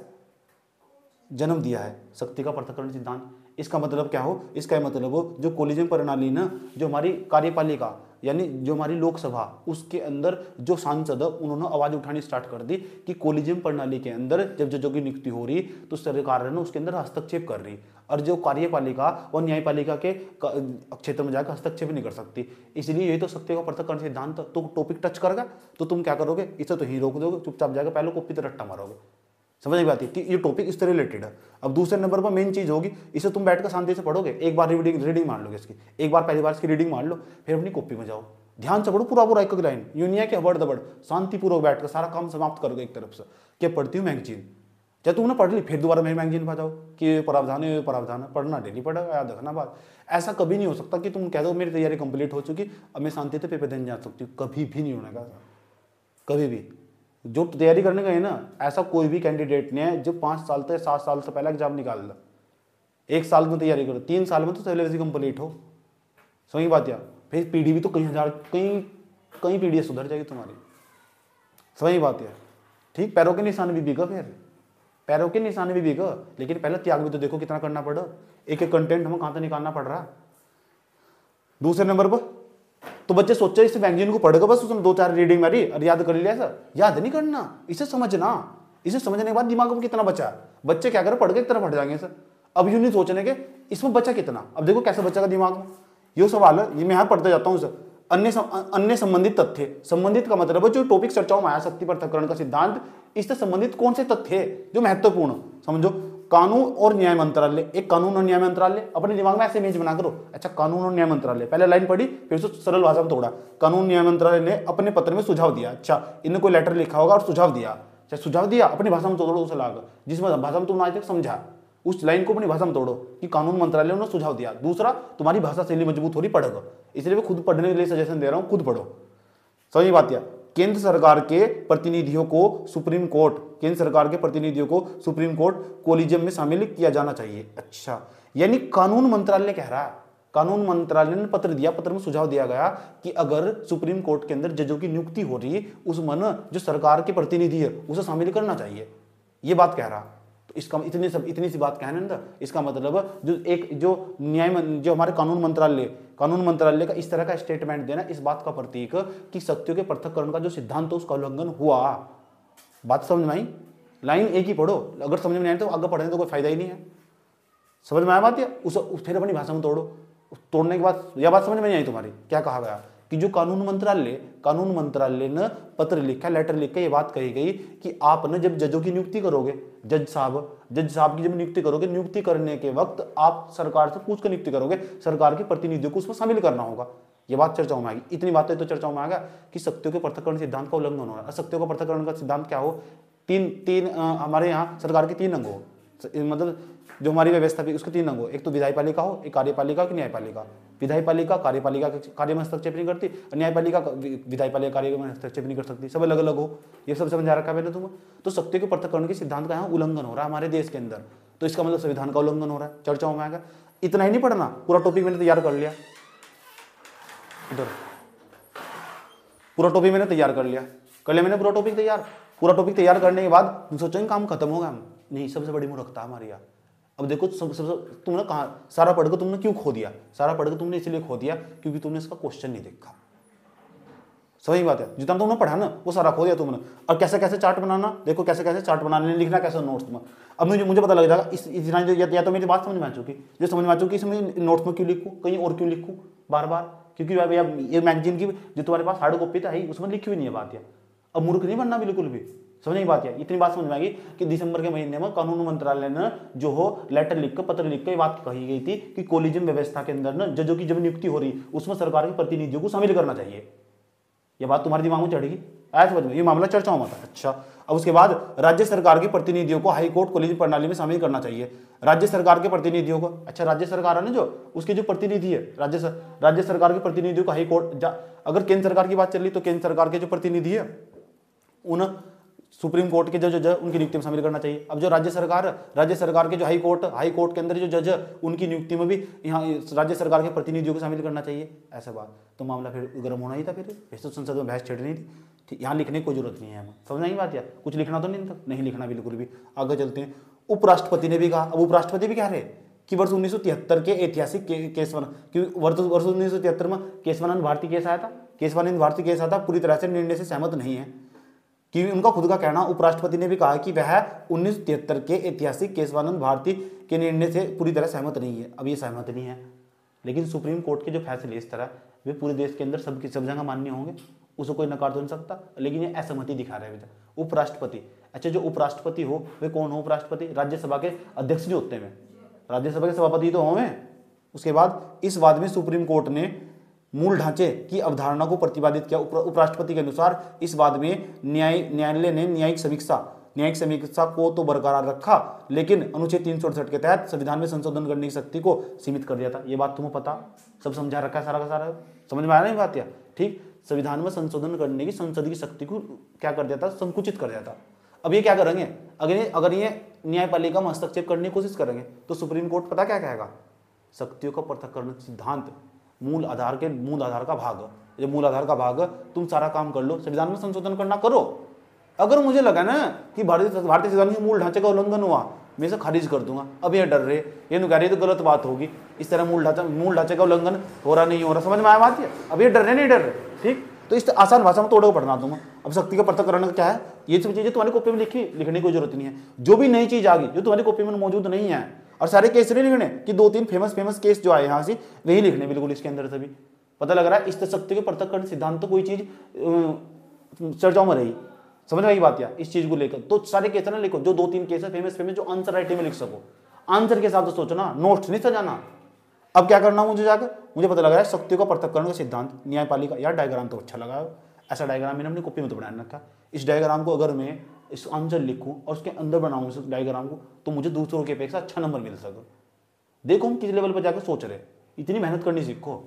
जन्म दिया है। सत्य का पृथक्करण सिद्धांत, इसका मतलब क्या हो, इसका मतलब हो जो कोलिजम प्रणाली ना, जो हमारी कार्यपालिका यानी जो हमारी लोकसभा, उसके अंदर जो सांसद उन्होंने आवाज उठानी स्टार्ट कर दी कि कोलिजम प्रणाली के अंदर जब जजों की नियुक्ति हो रही तो सरकार ने उसके अंदर हस्तक्षेप कर रही, और जो कार्यपालिका और न्यायपालिका के क्षेत्र में जाकर हस्तक्षेप नहीं कर सकती। इसलिए यही तो सत्य का पृथक्करण सिद्धांत। तो टॉपिक टच करेगा तो तुम क्या करोगे, इसे तो ही रोक दोगे, चुपचाप जाकर पहले कॉपी पर रट्टा मारोगे। समझ नहीं आती कि ये टॉपिक इससे रिलेटेड है। अब दूसरे नंबर पर मेन चीज होगी, इसे तुम बैठकर शांति से पढ़ोगे, एक बार रीडिंग मान लोगे इसकी, एक बार पहली बार इसकी रीडिंग मान लो, फिर अपनी कॉपी में जाओ, ध्यान से पढ़ो पूरा एक लाइन, यूं नहीं है कि हबड़ दबड़, शांतिपूर्वक बैठकर सारा काम समाप्त करोगे एक तरफ से। क्या पढ़ती हूँ मैगजीन, चाहे तुमने पढ़ ली फिर दोबारा मेरी मैगजीन पर जाओ कि प्रावधान है, प्रावधान है, पढ़ना डेली पढ़ेगा, याद रखना बात। ऐसा कभी नहीं हो सकता कि तुम कह दो मेरी तैयारी कंप्लीट हो चुकी, अब मैं शांति से पेपर देने जा सकती हूँ, कभी भी नहीं होने का, कभी भी। जो तैयारी करने गए ना, ऐसा कोई भी कैंडिडेट नहीं है जो 5 साल से 7 साल से पहले एग्जाम निकाल ला, 1 साल में तैयारी करो, 3 साल में तो सिलेबस ही कंप्लीट हो। सही बात यार, फिर पीढ़ी भी तो कई पीढ़ी सुधर जाएगी तुम्हारी। सही बात यार, ठीक, पैरों के निशान भी बिका, फिर पैरों के निशान भी बिका, लेकिन पहले त्याग भी तो देखो कितना करना पड़ा, एक कंटेंट हमें कहाँ से निकालना पड़ रहा। दूसरे नंबर पर तो बच्चे सोचे इस मैगजीन को पढ़ेगा बस, उसने 2-4 रीडिंग मारी और याद कर लिया सर, याद नहीं करना, इसे समझना, इसे समझने के बाद दिमाग में कितना बचा। बच्चे क्या करें, पढ़ के एक तरफ हट जाएंगे सर। अब यूं नहीं सोचने के इसमें बचा कितना, अब देखो कैसे बच्चा का दिमाग में, ये सवाल है, ये मैं यहाँ पढ़ते जाता हूँ सर। अन्य संबंधित तथ्य, संबंधित का मतलब है जो टॉपिक चर्चाओं में आया, शक्ति पृथक्करण का सिद्धांत, इससे संबंधित कौन से तथ्य है जो महत्वपूर्ण, समझो। कानून और न्याय मंत्रालय, एक कानून और न्याय मंत्रालय, अपने दिमाग में ऐसे इमेज बना करो। अच्छा, कानून और न्याय मंत्रालय, पहले लाइन पढ़ी फिर उसको सरल भाषा में तोड़ा। कानून न्याय मंत्रालय ने अपने पत्र में सुझाव दिया, अच्छा इन्हें कोई लेटर लिखा होगा और सुझाव दिया, अच्छा सुझाव दिया, अपनी भाषा में तोड़ो उसे लाग, जिसमें भाषा में तुम आज तक समझा, उस लाइन को अपनी भाषा में तोड़ो कि कानून मंत्रालय ने सुझाव दिया। दूसरा, तुम्हारी भाषा शैली मजबूत हो रही, पढ़ो, इसलिए मैं खुद पढ़ने के लिए सजेशन दे रहा हूँ, खुद पढ़ो। समझ बात है। केंद्र सरकार के प्रतिनिधियों को सुप्रीम कोर्ट, केंद्र सरकार के प्रतिनिधियों को सुप्रीम कोर्ट कोलिजियम में शामिल किया जाना चाहिए। अच्छा, यानी कानून मंत्रालय कह रहा है, कानून मंत्रालय ने पत्र दिया, पत्र में सुझाव दिया गया कि अगर सुप्रीम कोर्ट के अंदर जजों की नियुक्ति हो रही है, उसमें जो सरकार के प्रतिनिधि है उसे शामिल करना चाहिए, ये बात कह रहा। तो इसका इतनी सी बात कहने अंदर, इसका मतलब जो हमारे कानून मंत्रालय का इस तरह का स्टेटमेंट देना, इस बात का प्रतीक कि सत्यों के पृथक्करण का जो सिद्धांत है उसका उल्लंघन हुआ। बात समझ में आई? लाइन एक ही पढ़ो, अगर समझ में नहीं आए तो आगे पढ़ने तो कोई फायदा ही नहीं है। समझ में आया बात? या फिर अपनी भाषा में तोड़ो, तोड़ने के बाद यह बात समझ में नहीं आई तुम्हारी, क्या कहा गया कि जो कानून मंत्रालय ने पत्र लिखा, लेटर लिख के ये बात कही गई कि आप न जब जजों की नियुक्ति करोगे, जज साहब की जब नियुक्ति करोगे, नियुक्ति करने के वक्त आप सरकार से पूछ कर नियुक्ति करोगे, सरकार के प्रतिनिधियों को उसमें शामिल करना होगा। ये बात चर्चाओं में आएगी। इतनी बातें तो चर्चाओं में आ गया कि शक्तियों के पृथक्करण सिद्धांत का उल्लंघन हो रहा है। शक्तियों का पृथक्करण का सिद्धांत क्या हो, तीन हमारे यहाँ सरकार के 3 अंग हो, मतलब जो हमारी व्यवस्था भी उसके 3 अंग हो। एक तो विधायपालिका हो, एक कार्यपालिका, एक न्यायपालिका। विधायपालिका कार्यपालिका के कार्य में हस्तक्षेप नहीं करती, और न्यायपालिका विधायपालिका कार्य में हस्तक्षेप नहीं कर सकती, सब अलग अलग हो। ये सब समझा रखा है मैंने तुम्हें। तो शक्तियों के पृथक्करण के सिद्धांत का यहाँ उल्लंघन हो रहा है हमारे देश के अंदर, तो इसका मतलब संविधान का उल्लंघन हो रहा है। चर्चाओं में आएगा। इतना ही नहीं पढ़ना, पूरा टॉपिक मैंने तैयार कर लिया, इधर पूरा टॉपिक मैंने तैयार कर लिया मैंने पूरा टॉपिक तैयार। पूरा टॉपिक तैयार करने के बाद तुम सोचेंगे काम खत्म होगा, हम नहीं। सबसे बड़ी मूर्खता हमारी यहाँ। अब देखो तुमने कहा सारा पढ़ के तुमने क्यों खो दिया, सारा पढ़ के तुमने इसलिए खो दिया क्योंकि तुमने इसका क्वेश्चन नहीं देखा। सही बात है, जितना तुमने पढ़ा ना वो सारा खो दिया तुमने। और कैसे कैसे चार्ट बनाना, देखो कैसे कैसे चार्ट बनाने, लिखना कैसे नोट्स में। अब मुझे पता लग जाएगा इतना या तो मेरी बात समझ में आ चुकी, जो समझ में आ चुकी इसमें नोट्स में क्यों लिखूँ, कहीं और क्यों लिखूँ बार बार, क्योंकि ये मैगजीन की जो तुम्हारे पास हार्ड कॉपी तो है उसमें लिखी हुई नहीं है बात। या अब मूर्ख नहीं बनना बिल्कुल भी, समझ नहीं बात है। इतनी बात समझ में आएगी कि दिसंबर के महीने में कानून मंत्रालय ने जो हो लेटर लिख कर, पत्र लिख कर बात कही गई थी कि कोलिजियम व्यवस्था के अंदर न जजों की जब नियुक्ति हो रही उसमें सरकार के प्रतिनिधियों को शामिल करना चाहिए। यह बात तुम्हारे दिमाग में चढ़ेगी, ऐसा समझ में, ये मामला चर्चाओं में था। अच्छा, अब उसके बाद राज्य सरकार के प्रतिनिधियों को हाई कोर्ट कोलिजियम प्रणाली में शामिल करना चाहिए। राज्य सरकार के प्रतिनिधियों को, अच्छा राज्य सरकार है ना जो उसके जो प्रतिनिधि है, राज्य सरकार के प्रतिनिधियों को हाई कोर्ट, अगर केंद्र सरकार की बात चल रही तो केंद्र सरकार के जो प्रतिनिधि है उन सुप्रीम कोर्ट के जो जज उनकी नियुक्ति में शामिल करना चाहिए। अब जो राज्य सरकार के जो हाई कोर्ट के अंदर जो जज उनकी नियुक्ति में भी यहाँ राज्य सरकार के प्रतिनिधियों को शामिल करना चाहिए। ऐसा बात तो मामला फिर गर्म होना ही था। फिर तो संसद में बहस छिड़ रही थी, ठीक। यहाँ लिखने की कोई जरूरत नहीं है, हमें समझना ही बात। यार कुछ लिखना तो नहीं लिखना बिल्कुल भी। आगे चलते हैं। उपराष्ट्रपति ने भी कहा, अब उपराष्ट्रपति भी कह रहे कि वर्ष 1973 के ऐतिहासिक वर्ष 1973 में केशवानंद भारती केस आया था, पूरी तरह से निर्णय से सहमत नहीं है कि उनका खुद का कहना। उपराष्ट्रपति ने भी कहा कि वह 1973 के ऐतिहासिक केशवानंद भारती के निर्णय से पूरी तरह सहमत नहीं है। अब ये सहमत नहीं है, लेकिन सुप्रीम कोर्ट के जो फैसले इस तरह वे पूरे देश के अंदर सब जगह मान्य होंगे, उसको कोई नकार तो नहीं सकता। लेकिन ये असहमति दिखा रहे हैं उपराष्ट्रपति। अच्छा, जो उपराष्ट्रपति हो वे कौन हो? उपराष्ट्रपति राज्यसभा के अध्यक्ष जो होते हैं, राज्यसभा के सभापति तो होंगे। उसके बाद इस बाद में सुप्रीम कोर्ट ने मूल ढांचे की अवधारणा को प्रतिपादित किया। उपराष्ट्रपति के अनुसार इस बाद में न्यायालय ने न्यायिक समीक्षा को तो बरकरार रखा, लेकिन अनुच्छेद 368 के तहत संविधान में संशोधन करने की शक्ति को सीमित कर दिया था। ये बात तुम्हें पता, सब समझा रखा है, सारा का सारा समझ में आ रहा है बात। या ठीक, संविधान में संशोधन करने की संसद की शक्ति को क्या कर दिया था? संकुचित कर दिया था। अब ये क्या करेंगे? अगर ये न्यायपालिका में हस्तक्षेप करने की कोशिश करेंगे तो सुप्रीम कोर्ट पता क्या कहेगा? शक्तियों का पृथक्करण सिद्धांत मूल आधार का भाग, ये मूल आधार का भाग, तुम सारा काम कर लो, संविधान में संशोधन करना करो। अगर मुझे लगा ना कि भारतीय संविधान के मूल ढांचे का उल्लंघन हुआ, मैं इसे खारिज कर दूंगा। अब ये डर रहे, ये कह रही तो गलत बात होगी, इस तरह मूल ढांचे का उल्लंघन हो रहा नहीं हो रहा, समझ में आया बात है? अब ये डर रहे नहीं डर रहे, ठीक। तो इस आसान भाषा में तोड़ो पढ़ना दूंगा। अब शक्ति का पृथक्करण क्या है? ये सब चीजें तुम्हारी कॉपी में लिखने की कोई जरूरत नहीं है। जो भी नई चीज आ गई जो तुम्हारी कॉपी में मौजूद नहीं है, और सारे केस नहीं लिखने कि 2-3 फेमस केस जो आए यहाँ से वही लिखने बिल्कुल इसके अंदर सभी। पता लग रहा है इस शक्ति के पृथक्करण सिद्धांत तो कोई चीज चर्चाओं में रही, समझ में आई बात? या इस चीज को लेकर तो सारे केस ना लिखो, जो 2-3 केस है फेमस जो आंसर राइटिंग में लिख सको, आंसर के हिसाब से सोचना, नोट्स नहीं सजाना। अब क्या करना मुझे जाकर, मुझे पता लग रहा है शक्तियों का पृथक्करण का सिद्धांत न्यायपालिका। यार डायग्राम तो अच्छा लगा, ऐसा डायग्राम मैंने अपनी कॉपी में तो बना रखा। इस डायग्राम को अगर मैं इस आंसर लिखूं और उसके अंदर बनाऊं इस डायग्राम को, तो मुझे दूसरों के अपेक्षा अच्छा नंबर मिल सके। देखो हम किस लेवल पर जाकर सोच रहे, इतनी मेहनत करनी सीखो,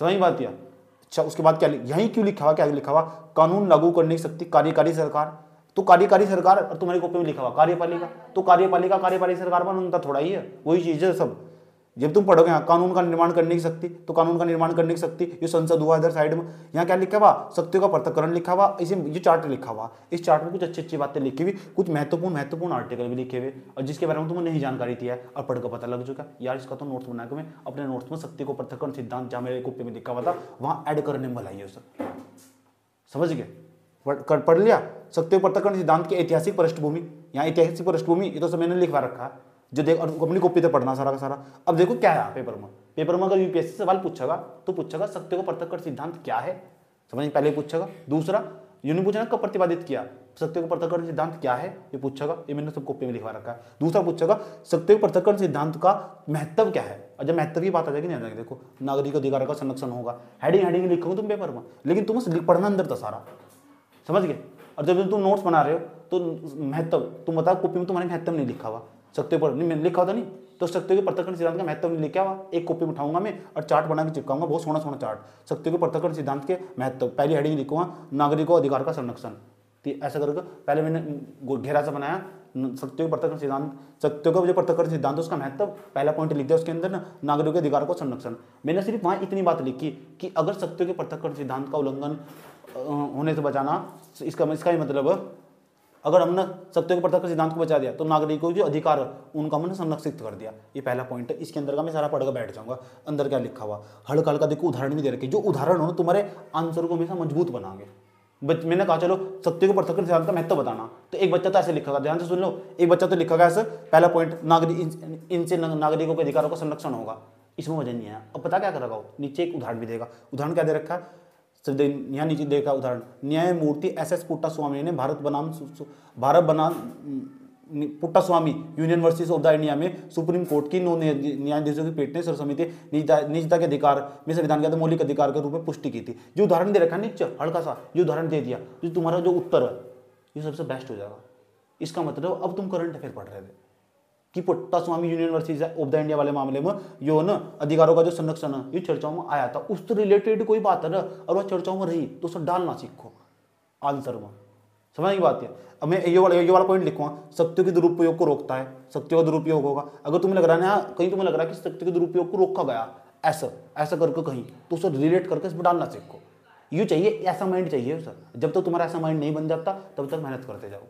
समझ बात? या अच्छा, उसके बाद क्या यही क्यों लिखा हुआ? क्या लिखा हुआ? कानून लागू करने की शक्ति कार्यकारी सरकार। तो कार्यकारी सरकार और तुम्हारी कॉपी में लिखा हुआ कार्यपालिका, तो कार्यपालिका सरकार पर अंतर थोड़ा ही है, वही चीज है सब। जब तुम पढ़ोगे यहाँ कानून का निर्माण करने की शक्ति, तो कानून का निर्माण करने की शक्ति ये संसद हुआ इधर साइड में। यहाँ क्या लिखा हुआ? शक्तियों का पृथक्करण लिखा हुआ, इसे ये चार्ट लिखा हुआ। इस चार्ट में कुछ अच्छी बातें लिखी हुई, कुछ महत्वपूर्ण आर्टिकल भी लिखे हुए, और जिसके बारे में तुम्हें नहीं जानकारी थी है और पढ़कर पता लग चुका। यार इसका तो नोट्स बना के मैं अपने नोट्स में शक्ति को पृथक्करण सिद्धांत जहाँ मेरे कॉपी में लिखा हुआ था वहाँ ऐड करने में भलाई है सब, समझ गए? पढ़ लिया शक्ति पृथक्करण सिद्धांत की ऐतिहासिक पृष्ठभूमि। यहाँ ऐतिहासिक पृष्ठभूमि ये तो सब मैंने लिखवा रखा है, जो देख और अपनी कॉपी से पढ़ना सारा का सारा। अब देखो क्या है पेपर में अगर यूपीएससी सवाल पूछेगा तो पूछेगा सत्य को पृथक्करण सिद्धांत क्या है, समझ पहले पूछेगा। दूसरा ये नहीं पूछना कब प्रतिपादित किया, सत्य को पृथक्करण सिद्धांत क्या है ये पूछेगा, ये मैंने सब कॉपी में लिखवा रखा है। दूसरा पूछेगा सत्य को पृथक्करण सिद्धांत का महत्व क्या है, और जब महत्व की बात आ जाएगी नहीं, देखो नागरिक अधिकार का संरक्षण होगा, हेडिंग लिखोगे तुम पेपर में, लेकिन तुम पढ़ना अंदर था सारा, समझ गए। और जब तुम नोट्स बना रहे हो तो महत्व तुम बताओ, कॉपी में तुम्हारे महत्व नहीं लिखा हुआ, सत्य पर नहीं लिखा होता नहीं, तो सत्य के पृथक्करण सिद्धांत का महत्व नहीं लिखा हुआ। एक कॉपी में उठाऊंगा मैं और चार्ट बना के चिपकाऊंगा, बहुत सोना सोना चार्ट, सत्य के पृथक्करण सिद्धांत के महत्व, पहली हेडिंग लिखूंगा नागरिकों अधिकार का संरक्षण, ऐसा करके पहले मैंने घेरा सा बनाया सत्य के पृथक्करण सिद्धांत, सत्य का जो पृथक्करण सिद्धांत उसका महत्व, पहला पॉइंट लिख दिया उसके अंदर ना नागरिकों के अधिकार को संरक्षण। मैंने सिर्फ वहां इतनी बात लिखी कि अगर सत्य के पृथक्करण सिद्धांत का उल्लंघन होने से बचाना, इसका ही मतलब अगर हमने सत्य के पृथक्करण सिद्धांत को बचा दिया तो नागरिकों के अधिकार उनका हमने संरक्षित कर दिया। ये पहला पॉइंट है, इसके अंदर का मैं सारा पढ़कर बैठ जाऊंगा। अंदर क्या लिखा हुआ हल्का हल्का देखो, उदाहरण भी दे रखे, जो उदाहरण हो तुम्हारे आंसर को हमेशा मजबूत बनाओगे। मैंने कहा चलो सत्य को पृथक्करण सिद्धांत का महत्व बताना, तो एक बच्चा तो ऐसे लिखेगा, ध्यान से सुन लो, एक बच्चा तो लिखेगा ऐसे, पहला पॉइंट इनसे नागरिकों के अधिकारों का संरक्षण होगा, इसमें वजह नहीं है। अब पता क्या करेगा, नीचे एक उदाहरण भी देगा। उदाहरण क्या दे रखा है, यहाँ नीचे देखा उदाहरण, न्यायमूर्ति एस पुट्टास्वामी ने भारत बनाम Puttaswamy union versus of the India में सुप्रीम कोर्ट की 9 न्यायाधीशों की पीठ ने सर्वसम्मति निजता के अधिकार में संविधान के मौलिक अधिकार के रूप में पुष्टि की थी। जो उदाहरण दे रखा है नीचे हल्का सा, जो उदाहरण दे दिया, जो तुम्हारा जो उत्तर है ये सबसे बेस्ट हो जाएगा। इसका मतलब अब तुम करंट अफेयर पढ़ रहे थे कि Puttaswamy union versus of the India वाले मामले में जो ना अधिकारों का जो संरक्षण है ये चर्चाओं में आया था, उससे रिलेटेड कोई बात है ना, और वह चर्चाओं में रही तो उसे डालना सीखो आंसर में, समझ की बात है। अब मैं ये वाला पॉइंट लिखूंगा, सत्य के दुरुपयोग को रोकता है, सत्य का दुरुपयोग होगा। अगर तुम्हें लग रहा है कहीं तुम्हें लग रहा है कि सत्य के दुरुपयोग को रोका गया ऐसा करके कहीं, तो उसे रिलेट करके इसमें डालना सीखो। ये चाहिए, ऐसा माइंड चाहिए सर। जब तक तुम्हारा ऐसा माइंड नहीं बन जाता तब तक मेहनत करते जाओ,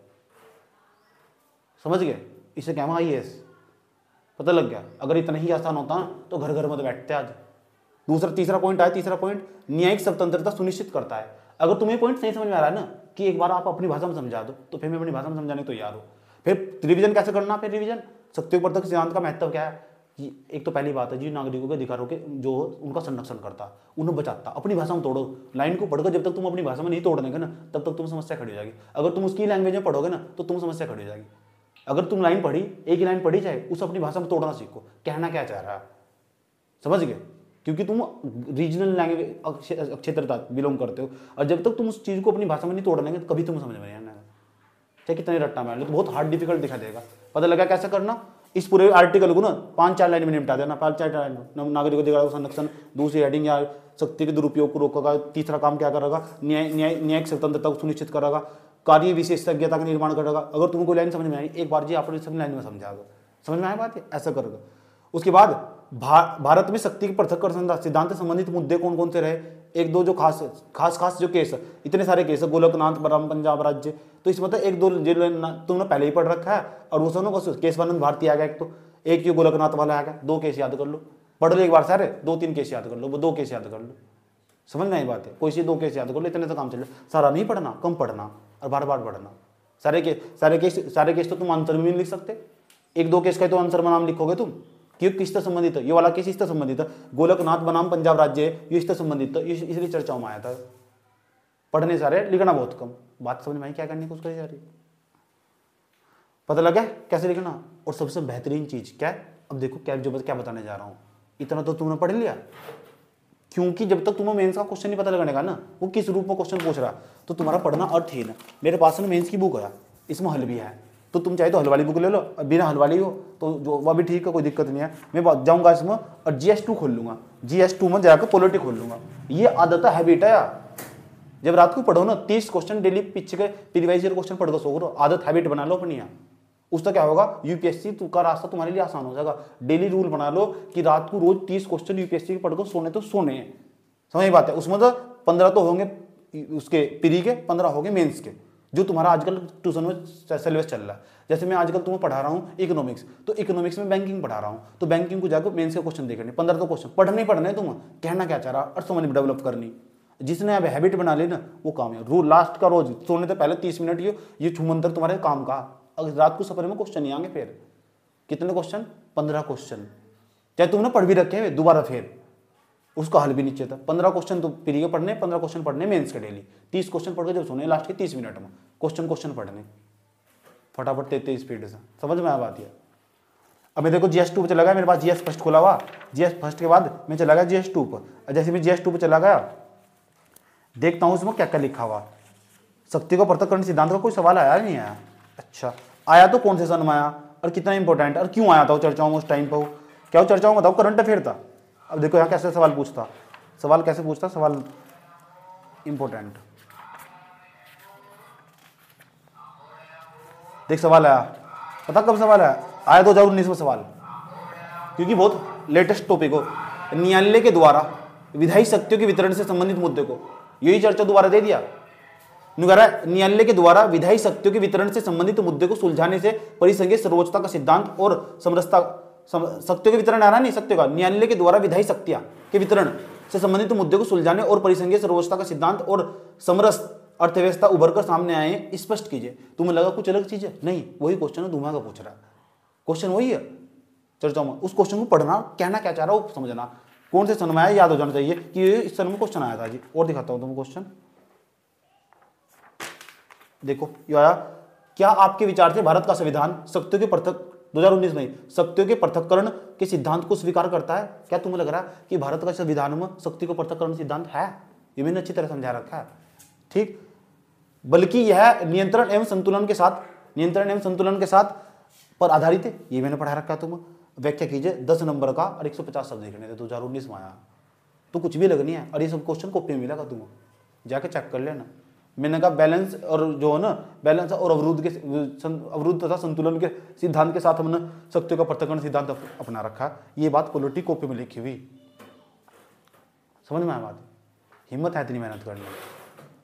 समझ गए। इसे क्या IAS पता लग गया। अगर इतना ही आसान होता तो घर घर में तो बैठते आज। तीसरा पॉइंट आया, तीसरा पॉइंट न्यायिक स्वतंत्रता सुनिश्चित करता है। अगर तुम्हें पॉइंट नहीं समझ में आ रहा है ना कि एक बार आप अपनी भाषा में समझा दो, तो फिर मैं अपनी भाषा में समझाने को तैयार हो। फिर रिवीजन कैसे करना, फिर रिवीजन सत्य के पृथक्करण सिद्धांत का महत्व क्या है। एक तो पहली बात है जी, नागरिकों के अधिकारों के जो उनका संरक्षण करता, उन्हें बचाता। अपनी भाषा में तोड़ो, लाइन को पढ़कर जब तक तुम अपनी भाषा में नहीं तोड़ देंगे ना तब तक तुम समस्या खड़ी हो जाएगी। अगर तुम उसकी लैंग्वेज में पढ़ोगे ना तो तुम समस्या खड़ी हो जाएगी। अगर तुम लाइन पढ़ी, एक ही लाइन पढ़ी जाए, उसे अपनी भाषा में तोड़ना सीखो, कहना क्या चाह रहा है, समझ गए। क्योंकि तुम रीजनल लैंग्वेज क्षेत्रता बिलोंग करते हो, और जब तक तुम उस चीज को अपनी भाषा में नहीं तोड़ देंगे कभी तुम समझ में नहीं आना। चाहे कितने रट्टा मार लो तो बहुत हार्ड डिफिकल्ट दिखा देगा। पता लगा कैसे करना, इस पूरे आर्टिकल को ना 5-4 लाइन में निपटा देना। 5-4 लाइन, नागरिकों के अधिकारों का संरक्षण, दूसरी हेडिंग या शक्ति के दुरुपयोग को रोकेगा। तीसरा काम क्या करेगा, न्यायिक स्वतंत्रता को सुनिश्चित करेगा, कार्य विशेषज्ञता का निर्माण करेगा। अगर तुमको कोई लाइन समझ में आई, एक बार जी आपने सब लाइन में समझा दो, समझ में आया बात है, ऐसा करेगा। उसके बाद भारत में शक्ति के पृथक्करण सिद्धांत से संबंधित मुद्दे कौन कौन से रहे, एक दो जो खास जो केस है, इतने सारे केस है, गोलकनाथ बनाम पंजाब राज्य, तो इसमें एक दो तुमने पहले ही पढ़ रखा है, और वो सुनो बस केस आनंद भारती आ गया, एक जो गोलकनाथ वाला आ गया, 2 केस याद कर लो, पढ़ लो एक बार सारे, 2-3 केस याद कर लो, वो 2 केस याद कर लो, समझ में आई बात है। कोई सी 2 केस याद कर लो, इतने तो काम चल रहा, सारा नहीं पढ़ना, कम पढ़ना और बार बार पढ़ना। सारे केस तो तुम आंसर में नहीं लिख सकते, 1-2 केस का तो आंसर में नाम लिखोगे तुम, क्यों किससे संबंधित है, ये वाला केस इससे संबंधित है, गोलकनाथ बनाम पंजाब राज्य ये इससे संबंधित है, इसलिए चर्चाओं में आया था। पढ़ने सारे, लिखना बहुत कम। बात समझ में आई क्या करने को उसका सारी, पता लगा कैसे लिखना। और सबसे बेहतरीन चीज क्या है, अब देखो क्या बताने जा रहा हूं, इतना तो तुमने पढ़ लिया, क्योंकि जब तक तुम्हें मेंस का क्वेश्चन नहीं पता लगने का ना, वो किस रूप में क्वेश्चन पूछ रहा, तो तुम्हारा पढ़ना अर्थहीन है। मेरे पास में मेंस की बुक है, इसमें हल भी है, तो तुम चाहे तो हल वाली बुक ले लो, बिना हल वाली हो तो जो वह भी ठीक है, कोई दिक्कत नहीं है। मैं जाऊंगा इसमें और GS2 खोल लूंगा, GS2 में जाकर पॉलिटी खोल लूंगा। ये आदत है, हैबिट है यार। जब रात को पढ़ो ना 30 क्वेश्चन डेली पीछे के प्रीवियस ईयर क्वेश्चन पढ़कर सो करो, आदत हैबिट बना लो अपनी। उससे क्या होगा, यूपीएससी का रास्ता तुम्हारे लिए आसान हो जाएगा। डेली रूल बना लो कि रात को रोज 30 क्वेश्चन यूपीएससी के पढ़कर सोने तो सोने हैं, समझ बात है। उसमें तो 15 तो होंगे उसके प्री के, 15 होंगे मेंस के, जो तुम्हारा आजकल ट्यूशन में सिलेबस चल रहा है। जैसे मैं आजकल तुम्हें पढ़ा रहा हूँ इकोनॉमिक्स, तो इकोनॉमिक्स में बैंकिंग पढ़ा रहा हूँ, तो बैंकिंग को जाकर मेंस के क्वेश्चन देखने, 15 तो क्वेश्चन पढ़ने पढ़ने, तुम कहना क्या चाह रहा और समझ डेवलप करनी। जिसने अब हैबिट बना ली ना वो काम है। रूल लास्ट का रोज सोने से पहले 30 मिनट ये छुमंतर तुम्हारे काम का, अगर रात को सफर में क्वेश्चन नहीं आएंगे फिर, कितने क्वेश्चन? 15 क्वेश्चन, चाहे तुमने पढ़ भी रखे हैं दोबारा फिर उसका हल भी नीचे था। 15 क्वेश्चन तो प्री के पढ़ने, 15 क्वेश्चन पढ़ने मेंस के डेली, 30 क्वेश्चन पढ़ के जब सोने लास्ट के 30 मिनट में क्वेश्चन पढ़ने फटाफट 33 स्पीड से। समझ में आ बात है? अब मैं देखो GS 2 पे चला गया, मेरे पास GS फर्स्ट खोला हुआ, GS फर्स्ट के बाद मैं चला गया GS 2 पर। जैसे मैं GS 2 पे चला गया, देखता हूँ उसमें क्या क्या लिखा हुआ। शक्ति को पृथक्करण सिद्धांत का कोई सवाल आया नहीं आया? अच्छा आया तो कौन से सन में आया और कितना इंपॉर्टेंट और क्यों आया था वो चर्चाओं में उस टाइम पर? क्या वो चर्चाओं में था? करंट अफेयर था। अब देखो यहाँ कैसे सवाल पूछता, सवाल कैसे पूछता, सवाल इंपॉर्टेंट। देख सवाल आया, पता कब सवाल आया 2019 में सवाल, क्योंकि बहुत लेटेस्ट टॉपिक हो। न्यायालय के द्वारा विधायी शक्तियों के वितरण से संबंधित मुद्दे को, यही चर्चा दोबारा दे दिया। न्यायालय के द्वारा विधायी शक्तियों के वितरण से संबंधित मुद्दे को सुलझाने से परिसंघीय सर्वोच्चता का सिद्धांत और समरसता, शक्तियों के वितरण आ रहा नहीं, शक्तियों का, न्यायालय के द्वारा विधायी शक्तियां के वितरण से संबंधित मुद्दे को सुलझाने और परिसंघीय सर्वोच्चता का सिद्धांत और समरस अर्थव्यवस्था उभर कर सामने आए हैं, स्पष्ट कीजिए। तुम्हें लगा कुछ अलग चीज है? नहीं, वही क्वेश्चन है, धुआं का पूछ रहा है, क्वेश्चन वही है चर्चाओं में। उस क्वेश्चन को पढ़ना, कहना क्या चाह रहा हो समझना, कौन से सन में आया याद हो जाना चाहिए कि इस सन में क्वेश्चन आया था जी। और दिखाता हूं तुमको क्वेश्चन, देखो ये आया, क्या आपके विचार से भारत का संविधान शक्तियों के पृथक 2019 में शक्तियों के पृथक्करण के सिद्धांत को स्वीकार करता है? क्या तुम्हें लग रहा है कि भारत का संविधान में शक्ति को पृथक्करण सिद्धांत है? ये मैंने अच्छी तरह समझा रखा है, ठीक। बल्कि यह नियंत्रण एवं संतुलन के साथ पर आधारित है, ये मैंने पढ़ा रखा है। तुम व्याख्या कीजिए, 10 नंबर का और 150 शब्द लिखने थे, 2019 में आया, तो कुछ भी लगनी है। और ये सब क्वेश्चन कॉपी में मिलेगा, तुम जाके चेक कर लेना। मैंने कहा बैलेंस और जो है ना, बैलेंस और अवरुद्ध तथा संतुलन के सिद्धांत के साथ हमने शक्तियों का पृथक्करण सिद्धांत अपना रखा। ये बात क्वालिटी कॉपी में लिखी हुई, समझ में आया बात? हिम्मत है इतनी मेहनत करने,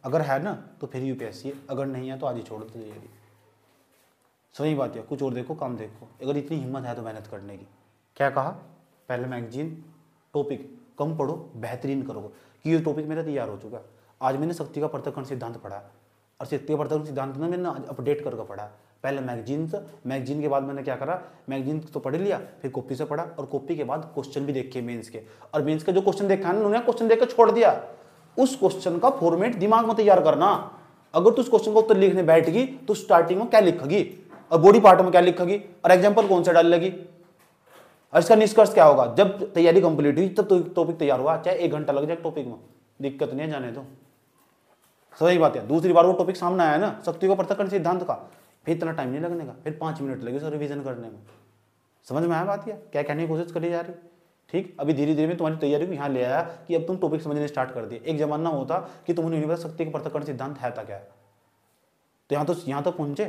अगर है ना तो फिर UPSC, अगर नहीं है तो आज ही छोड़ दो तैयारी। सही बात है, कुछ और देखो, काम देखो। अगर इतनी हिम्मत है तो मेहनत करने की। क्या कहा? पहले मैगजीन टॉपिक कम पढ़ो, बेहतरीन करो, कि ये टॉपिक मेरा तैयार हो चुका। आज मैंने शक्ति का पृथक्करण सिद्धांत पढ़ा, और शक्ति का पृथक्करण सिद्धांत में मैंने अपडेट करके पढ़ा। पहले मैगजीन के बाद मैंने क्या करा, मैगजीन तो पढ़ लिया, फिर कॉपी से पढ़ा, और कॉपी के बाद क्वेश्चन भी देखे मेंस के। और मेंस के जो क्वेश्चन देखा है उन्होंने क्वेश्चन देख कर छोड़ दिया। उस क्वेश्चन का फॉर्मेट दिमाग में तैयार करना। अगर तू उस क्वेश्चन का उत्तर लिखने बैठ गई तो स्टार्टिंग में क्या लिखेगी और बॉडी पार्ट में क्या लिखेगी और एग्जांपल कौन सा डाल लेगी, और इसका निष्कर्ष क्या होगा। जब तैयारी कंप्लीट हुई तब तो टॉपिक तैयार हुआ, चाहे 1 घंटा लग जाए टॉपिक में, दिक्कत नहीं है, जाने दो। सही बात है। दूसरी बार वो टॉपिक सामने आया ना शक्ति का पृथक्करण सिद्धांत का, फिर इतना टाइम नहीं लगने का, फिर 5 मिनट लगे उसका रिवीजन करने में। समझ में आया बात? है क्या कहने की कोशिश करी जा रही, ठीक। अभी धीरे धीरे में तुम्हारी तैयारी को यहाँ ले आया कि अब तुम टॉपिक समझने स्टार्ट कर दिए। एक जमाना होता कि तुम्हें नहीं पता शक्ति का पृथक्करण सिद्धांत है था क्या, तो यहाँ तक पहुंचे,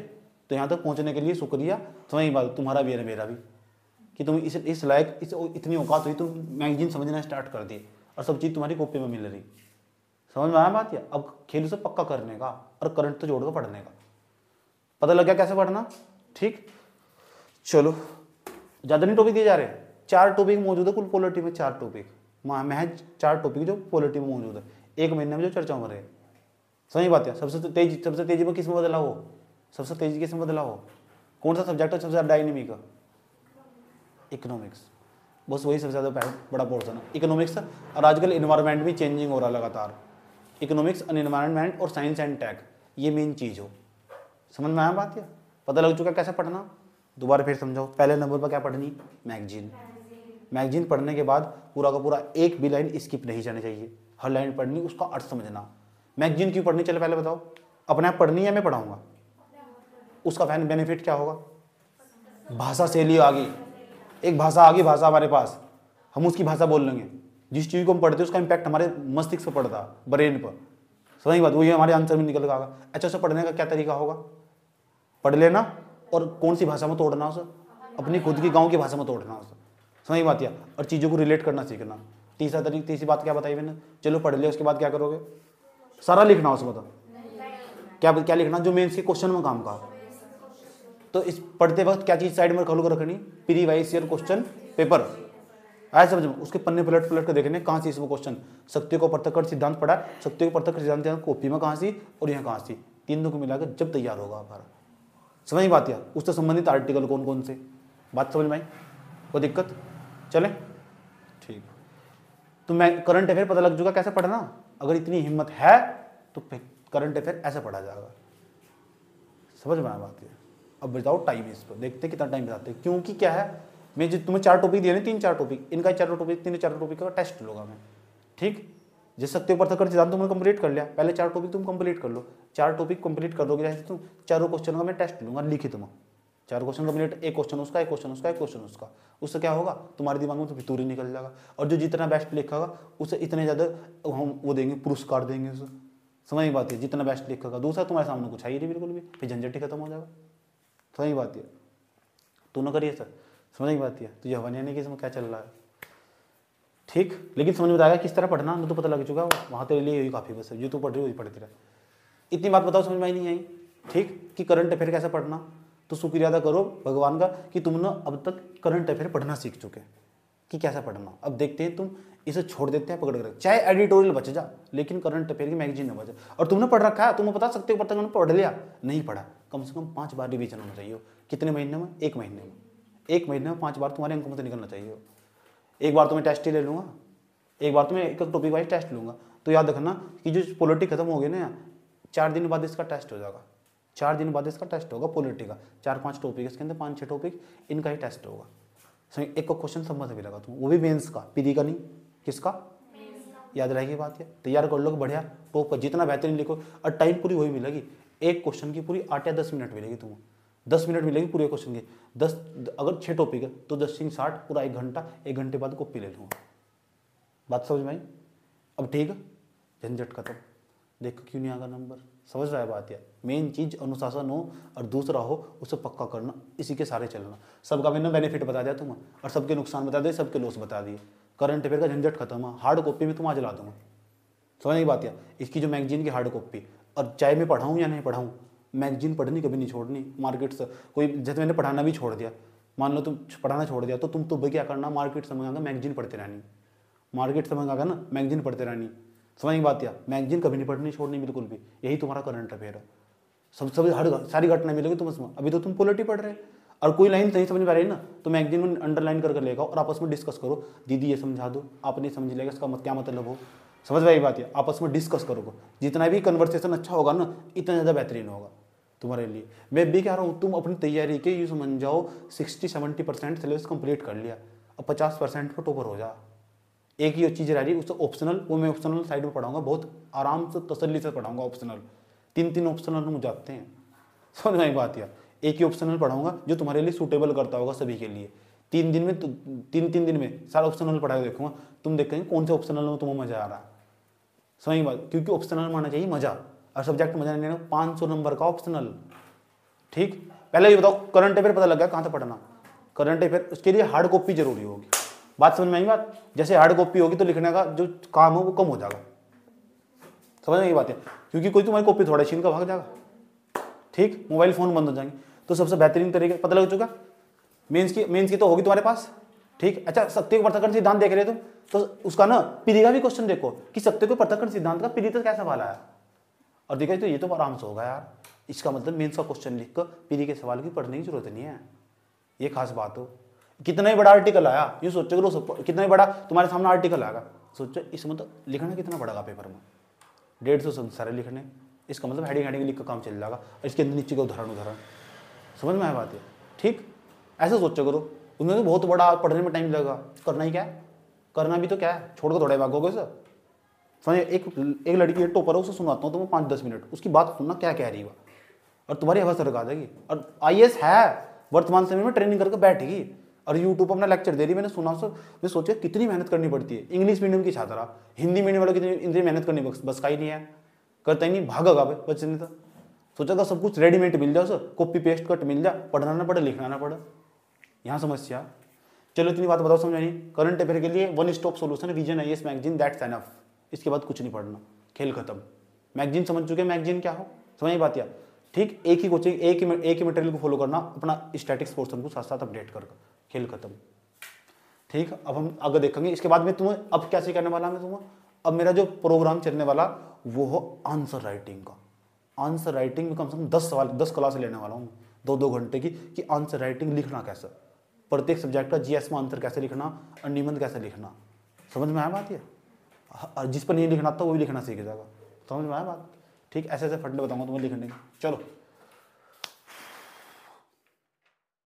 तो यहाँ तक पहुंचने के लिए शुक्रिया। समझ बात, तुम्हारा भी है मेरा भी, कि तुम इस लायक इतनी औकात हुई, तुम मैगजीन समझना स्टार्ट कर दिए और सब चीज़ तुम्हारी कॉपी में मिल रही। समझ में आया बात? है अब खेल से पक्का करने का और करंट तो जोड़ कर पढ़ने का। पता लग गया कैसे पढ़ना, ठीक। चलो ज़्यादा नहीं टॉपिक दिए जा रहे, 4 टॉपिक मौजूद है कुल पॉलिटी में, 4 टॉपिक महज 4 टॉपिक जो पॉलिटी में मौजूद है, 1 महीने में जो चर्चा हो रही है। सही बात है। सबसे तेजी में किस में बदला हो, सबसे तेजी किस में बदला हो, कौन सा सब्जेक्ट है सबसे ज़्यादा डायनेमिक? इकोनॉमिक्स, बस वही सबसे ज़्यादा बड़ा पोर्सन है इकोनॉमिक्स। और आजकल इन्वायरमेंट भी चेंजिंग हो रहा है लगातार, इकोनॉमिक्स एंड इन्वायरमेंट और साइंस एंड टेक, ये मेन चीज़ हो। समझ में आया बात? है पता लग चुका कैसे पढ़ना, दोबारा फिर समझाओ। पहले नंबर पर क्या पढ़नी, मैगजीन पढ़ने के बाद पूरा का पूरा एक भी लाइन स्किप नहीं जानी चाहिए, हर लाइन पढ़नी, उसका अर्थ समझना। मैगजीन क्यों पढ़नी, चले पहले बताओ। अपने आप पढ़नी है, मैं पढ़ाऊंगा, उसका बेनिफिट क्या होगा? भाषा शैली आ गई, एक भाषा आ गई, भाषा हमारे पास, हम उसकी भाषा बोल लेंगे। जिस चीज़ को हम पढ़ते हैं उसका इम्पैक्ट हमारे मस्तिष्क पर पड़ता है, ब्रेन पर। सही बात, वही हमारे आंसर में निकल आएगा। अच्छा, से पढ़ने का क्या तरीका होगा? पढ़ लेना और कौन सी भाषा में तोड़ना उसे, अपनी खुद की गाँव की भाषा में तोड़ना उसे। सही बात है। और चीज़ों को रिलेट करना सीखना। तीसरी बात क्या बताई मैंने, चलो पढ़ लिया, उसके बाद क्या करोगे? सारा लिखना उसमें, तो क्या लिखना जो मेंस के क्वेश्चन में काम का। तो इस पढ़ते वक्त क्या चीज़ साइड में खोल कर रखनी, प्रीवियस ईयर क्वेश्चन पेपर आया समझ में, उसके पन्ने पलट कर देखने कहाँ सी इसमें क्वेश्चन। शक्ति को पृथक्करण सिद्धांत पढ़ा, शक्ति को पृथक्करण सिद्धांत कॉपी में कहाँ सी और यहाँ कहाँ सी, तीनों को मिलाकर जब तैयार होगा हमारा। समझ बात? यार उससे संबंधित आर्टिकल कौन कौन से बात समझ में आई? कोई दिक्कत? चले ठीक। तो मैं करंट अफेयर पता लग चुका कैसे पढ़ना। अगर इतनी हिम्मत है तो करंट अफेयर ऐसे पढ़ा जाएगा। समझ में आया बात? है अब बताओ टाइम इस पर, देखते कितना टाइम बताते हैं। क्योंकि क्या है, मैं जो तुम्हें 4 टॉपिक दिए ना, 3-4 टॉपिक, इनका 4 टॉपिक 3-4 टॉपिक का टेस्ट लूंगा मैं। ठीक, जिस सकते हो पृथक्करण सिद्धांत तुमने कंप्लीट कर लिया, पहले 4 टॉपिक तुम कंप्लीट कर लो। 4 टॉपिक कंप्लीट कर दोगे जैसे तुम, चारों क्वेश्चन का मैं टेस्ट लूंगा लिखित में। 4 क्वेश्चन कंप्लीट, एक क्वेश्चन उसका, एक क्वेश्चन उसका, एक क्वेश्चन उसका। उससे क्या होगा, तुम्हारे दिमाग में तो फितूर ही निकल जाएगा। और जो जितना बेस्ट लिखेगा उसे इतने ज़्यादा हम वो देंगे, पुरस्कार देंगे उसे। समझ की बात है, जितना बेस्ट लिखेगा। दूसरा तुम्हारे सामने कुछ है ही नहीं बिल्कुल भी, फिर झंझट ही खत्म हो जाएगा। समझ की बात है, तू ना करिए सर। समझ की बात है, तुझे हवा नहीं कि इसमें क्या चल रहा है। ठीक, लेकिन समझ में आएगा किस तरह पढ़ना, तो पता लग चुका वहाँ तेरे लिए यही काफ़ी बस है, जो तू पढ़ रही हो वही पढ़ती रहा। इतनी बात बताओ समझ में आई नहीं आई? ठीक, कि करंट अफेयर कैसे पढ़ना। तो शुक्रिया अदा करो भगवान का कि तुमने अब तक करंट अफेयर पढ़ना सीख चुके कि कैसा पढ़ना। अब देखते हैं तुम इसे छोड़ देते हैं पकड़ कर, चाहे एडिटोरियल बच जा लेकिन करंट अफेयर की मैगजीन न बचे। और तुमने पढ़ रखा है, तुम्हें बता सकते हो, पर पढ़ लिया नहीं पढ़ा, कम से कम 5 बार रिवीजन होना चाहिए। कितने महीने में? 1 महीने में। 1 महीने में 5 बार तुम्हारे अंक में से निकलना चाहिए। एक बार तो मैं टेस्ट ही ले लूँगा, एक बार तो मैं एक टॉपिक वाइज टेस्ट लूँगा। तो याद रखना कि जो पॉलिटी खत्म हो गई ना, 4 दिन बाद इसका टेस्ट हो जाएगा। 4 दिन बाद इसका टेस्ट होगा पॉलिटी का। 4-5 टॉपिक, इसके अंदर 5-6 टॉपिक, इनका ही टेस्ट होगा। एक को क्वेश्चन समझ भी लगा तुम, वो भी मेंस का, पीडी का नहीं, किसका? याद रहेगी बात। है तैयार कर लो बढ़िया, टॉप का जितना बेहतरीन लिखो। और टाइम पूरी वही मिलेगी, एक क्वेश्चन की पूरी 8 या 10 मिनट मिलेगी तुम्हें। 10 मिनट मिलेगी पूरे क्वेश्चन की। 10 अगर 6 टॉपिक है तो 10-60 पूरा 1 घंटा। 1 घंटे बाद कॉपी ले लूँगा। बात समझ में आई? अब ठीक है, झंझट खत्म। देखो क्यों नहीं आगा नंबर। समझ रहा है बात? यार मेन चीज़ अनुशासन हो और दूसरा हो उसे पक्का करना, इसी के सारे चलना। सबका मैंने बेनिफिट बता दिया तुम्हें और सबके नुकसान बता दिए, सबके लॉस बता दिए। करंट अफेयर का झंझट खत्म है। हार्ड कॉपी में तुम आज ला दूंगा। समझ नहीं बात? यार इसकी जो मैगजीन की हार्ड कॉपी, और चाहे मैं पढ़ाऊँ या नहीं पढ़ाऊँ, मैगजीन पढ़नी कभी नहीं छोड़नी। मार्केट से कोई, जैसे मैंने पढ़ाना भी छोड़ दिया, मान लो तुम पढ़ाना छोड़ दिया, तो तुम तो भाई क्या करना, मार्केट से मंगागा मैगजीन पढ़ते रहनी। मार्केट से मंगागा ना मैगजीन पढ़ते रहनी। समझ की बात? या मैगजीन कभी नहीं पढ़नी छोड़नी बिल्कुल भी। यही तुम्हारा करंट अफेयर है। सब हर सारी घटना मिलेगी तुम्हें। अभी तो तुम पॉलिटी पढ़ रहे और कोई लाइन नहीं समझ में आ रही ना, तो मैगजीन में अंडरलाइन कर लेगा और आपस में डिस्कस करो। दीदी ये समझा दो, आप नहीं समझ लेगा इसका क्या मतलब हो। समझ में आई बात? है आपस में डिस्कस करो। जितना भी कन्वर्सेशन अच्छा होगा ना, इतना ज़्यादा बेहतरीन होगा तुम्हारे लिए। मैं भी कह रहा हूँ तुम अपनी तैयारी के यूँ समझ जाओ 60-70% सिलेबस कंप्लीट कर लिया, अब 50% पर टॉपर हो जा। एक ही चीज़ रह रही है, उससे ऑप्शनल, वो मैं ऑप्शनल साइड में पढ़ाऊंगा, बहुत आराम से तसल्ली से पढ़ाऊंगा ऑप्शनल। 3 ऑप्शनल मुझे आते हैं। समझ में बात? यार एक ही ऑप्शनल पढ़ाऊंगा जो तुम्हारे लिए सूटेबल करता होगा सभी के लिए। 3 दिन में, 3 दिन में सारा ऑप्शनल पढ़ा के देखूंगा, तुम देखेंगे कौन से ऑप्शनल में तुम्हें मजा आ रहा है। समझ बात? क्योंकि ऑप्शनल में आना चाहिए मजा, और सब्जेक्ट मजा नहीं लेना। 500 नंबर का ऑप्शनल। ठीक, पहले ये बताओ करंट अफेयर पता लग गया कहाँ से पढ़ना। करंट अफेयर उसके लिए हार्ड कॉपी जरूरी होगी। बात समझ में आई बात? जैसे हार्ड कॉपी होगी तो लिखने का जो काम हो वो कम हो जाएगा। समझ में ये बात है? क्योंकि कोई तुम्हारी कॉपी थोड़ा छीन का भाग जाएगा। ठीक, मोबाइल फोन बंद हो जाएंगे। तो सबसे बेहतरीन तरीके पता लग चुका। मेंस की तो होगी तुम्हारे पास। ठीक, अच्छा सत्य को पृथक्करण सिद्धांत देख रहे हो तुम, तो उसका ना पीरी का भी क्वेश्चन देखो कि सत्य को पृथक्करण सिद्धांत का पीरी तक क्या सवाल आया। और देखा तो ये तो आराम से होगा यार। इसका मतलब मेंस का क्वेश्चन लिख कर पीरी के सवाल की पढ़ने की जरूरत नहीं है। ये खास बात हो। कितना ही बड़ा आर्टिकल आया, यूँ सोचो करो, कितना ही बड़ा तुम्हारे सामने आर्टिकल आएगा, सोचो इसमें तो लिखना कितना पड़ेगा पेपर में, 150 सारे लिखने। इसका मतलब हेडिंग लिख कर काम चल जाएगा। इसके अंदर नीचे का उदाहरण। समझ में आया बात है? ठीक, ऐसा सोचो करो। उनमें तो बहुत बड़ा पढ़ने में टाइम लगेगा, करना ही क्या है, करना भी तो क्या है, छोड़ कर थोड़े भागोगे सर। समझ, एक लड़की है टॉपर है, उसे सुनाता हूँ तुम्हें 5-10 मिनट, उसकी बात सुनना क्या कह रही है, और तुम्हारी हवा सरका देगी। और IAS है वर्तमान समय में ट्रेनिंग करके बैठेगी और यूट्यूब पर अपना लेक्चर दे रही। मैंने सुना सर, मैं सोचा कितनी मेहनत करनी पड़ती है। इंग्लिश मीडियम की छात्रा, हिंदी मीडियम वालों की इतनी मेहनत करनी बस का ही नहीं है, करता ही नहीं, भागेगा बच्चे ने। तो सोचा था सब कुछ रेडीमेड मिल जाओ सर, कॉपी पेस्ट कट मिल जाए, पढ़ना ना पड़े, लिखना ना पड़े। यहाँ समस्या। चलो इतनी बात बताओ समझ नहीं। करंट अफेयर के लिए 1 stop solution, vision IAS magazine, that's enough. इसके बाद कुछ नहीं पढ़ना, खेल खत्म। मैगजीन समझ चुके, मैगजीन क्या हो, समझ बात? यार ठीक, एक ही कोचिंग, एक ही मटेरियल को फॉलो करना, अपना स्टैटिक्स पोर्शन को साथ साथ अपडेट कर, खेल खत्म। ठीक, अब हम आगे देखेंगे। इसके बाद में तुम्हें अब कैसे करने वाला मैं तुम्हें, अब मेरा जो प्रोग्राम चलने वाला वो हो आंसर राइटिंग का। आंसर राइटिंग में कम से कम 10 सवाल, 10 क्लास लेने वाला हूँ 2-2 घंटे की, कि आंसर राइटिंग लिखना कैसे। प्रत्येक सब्जेक्ट का जीएस में आंसर कैसे लिखना और निबंध कैसे लिखना। समझ में आया बात ये? जिस पर नहीं लिखना आता वही लिखना सीख जाएगा। समझ में आया बात? ठीक, ऐसे ऐसे फंडे बताऊंगा तुम्हें लिखने के। चलो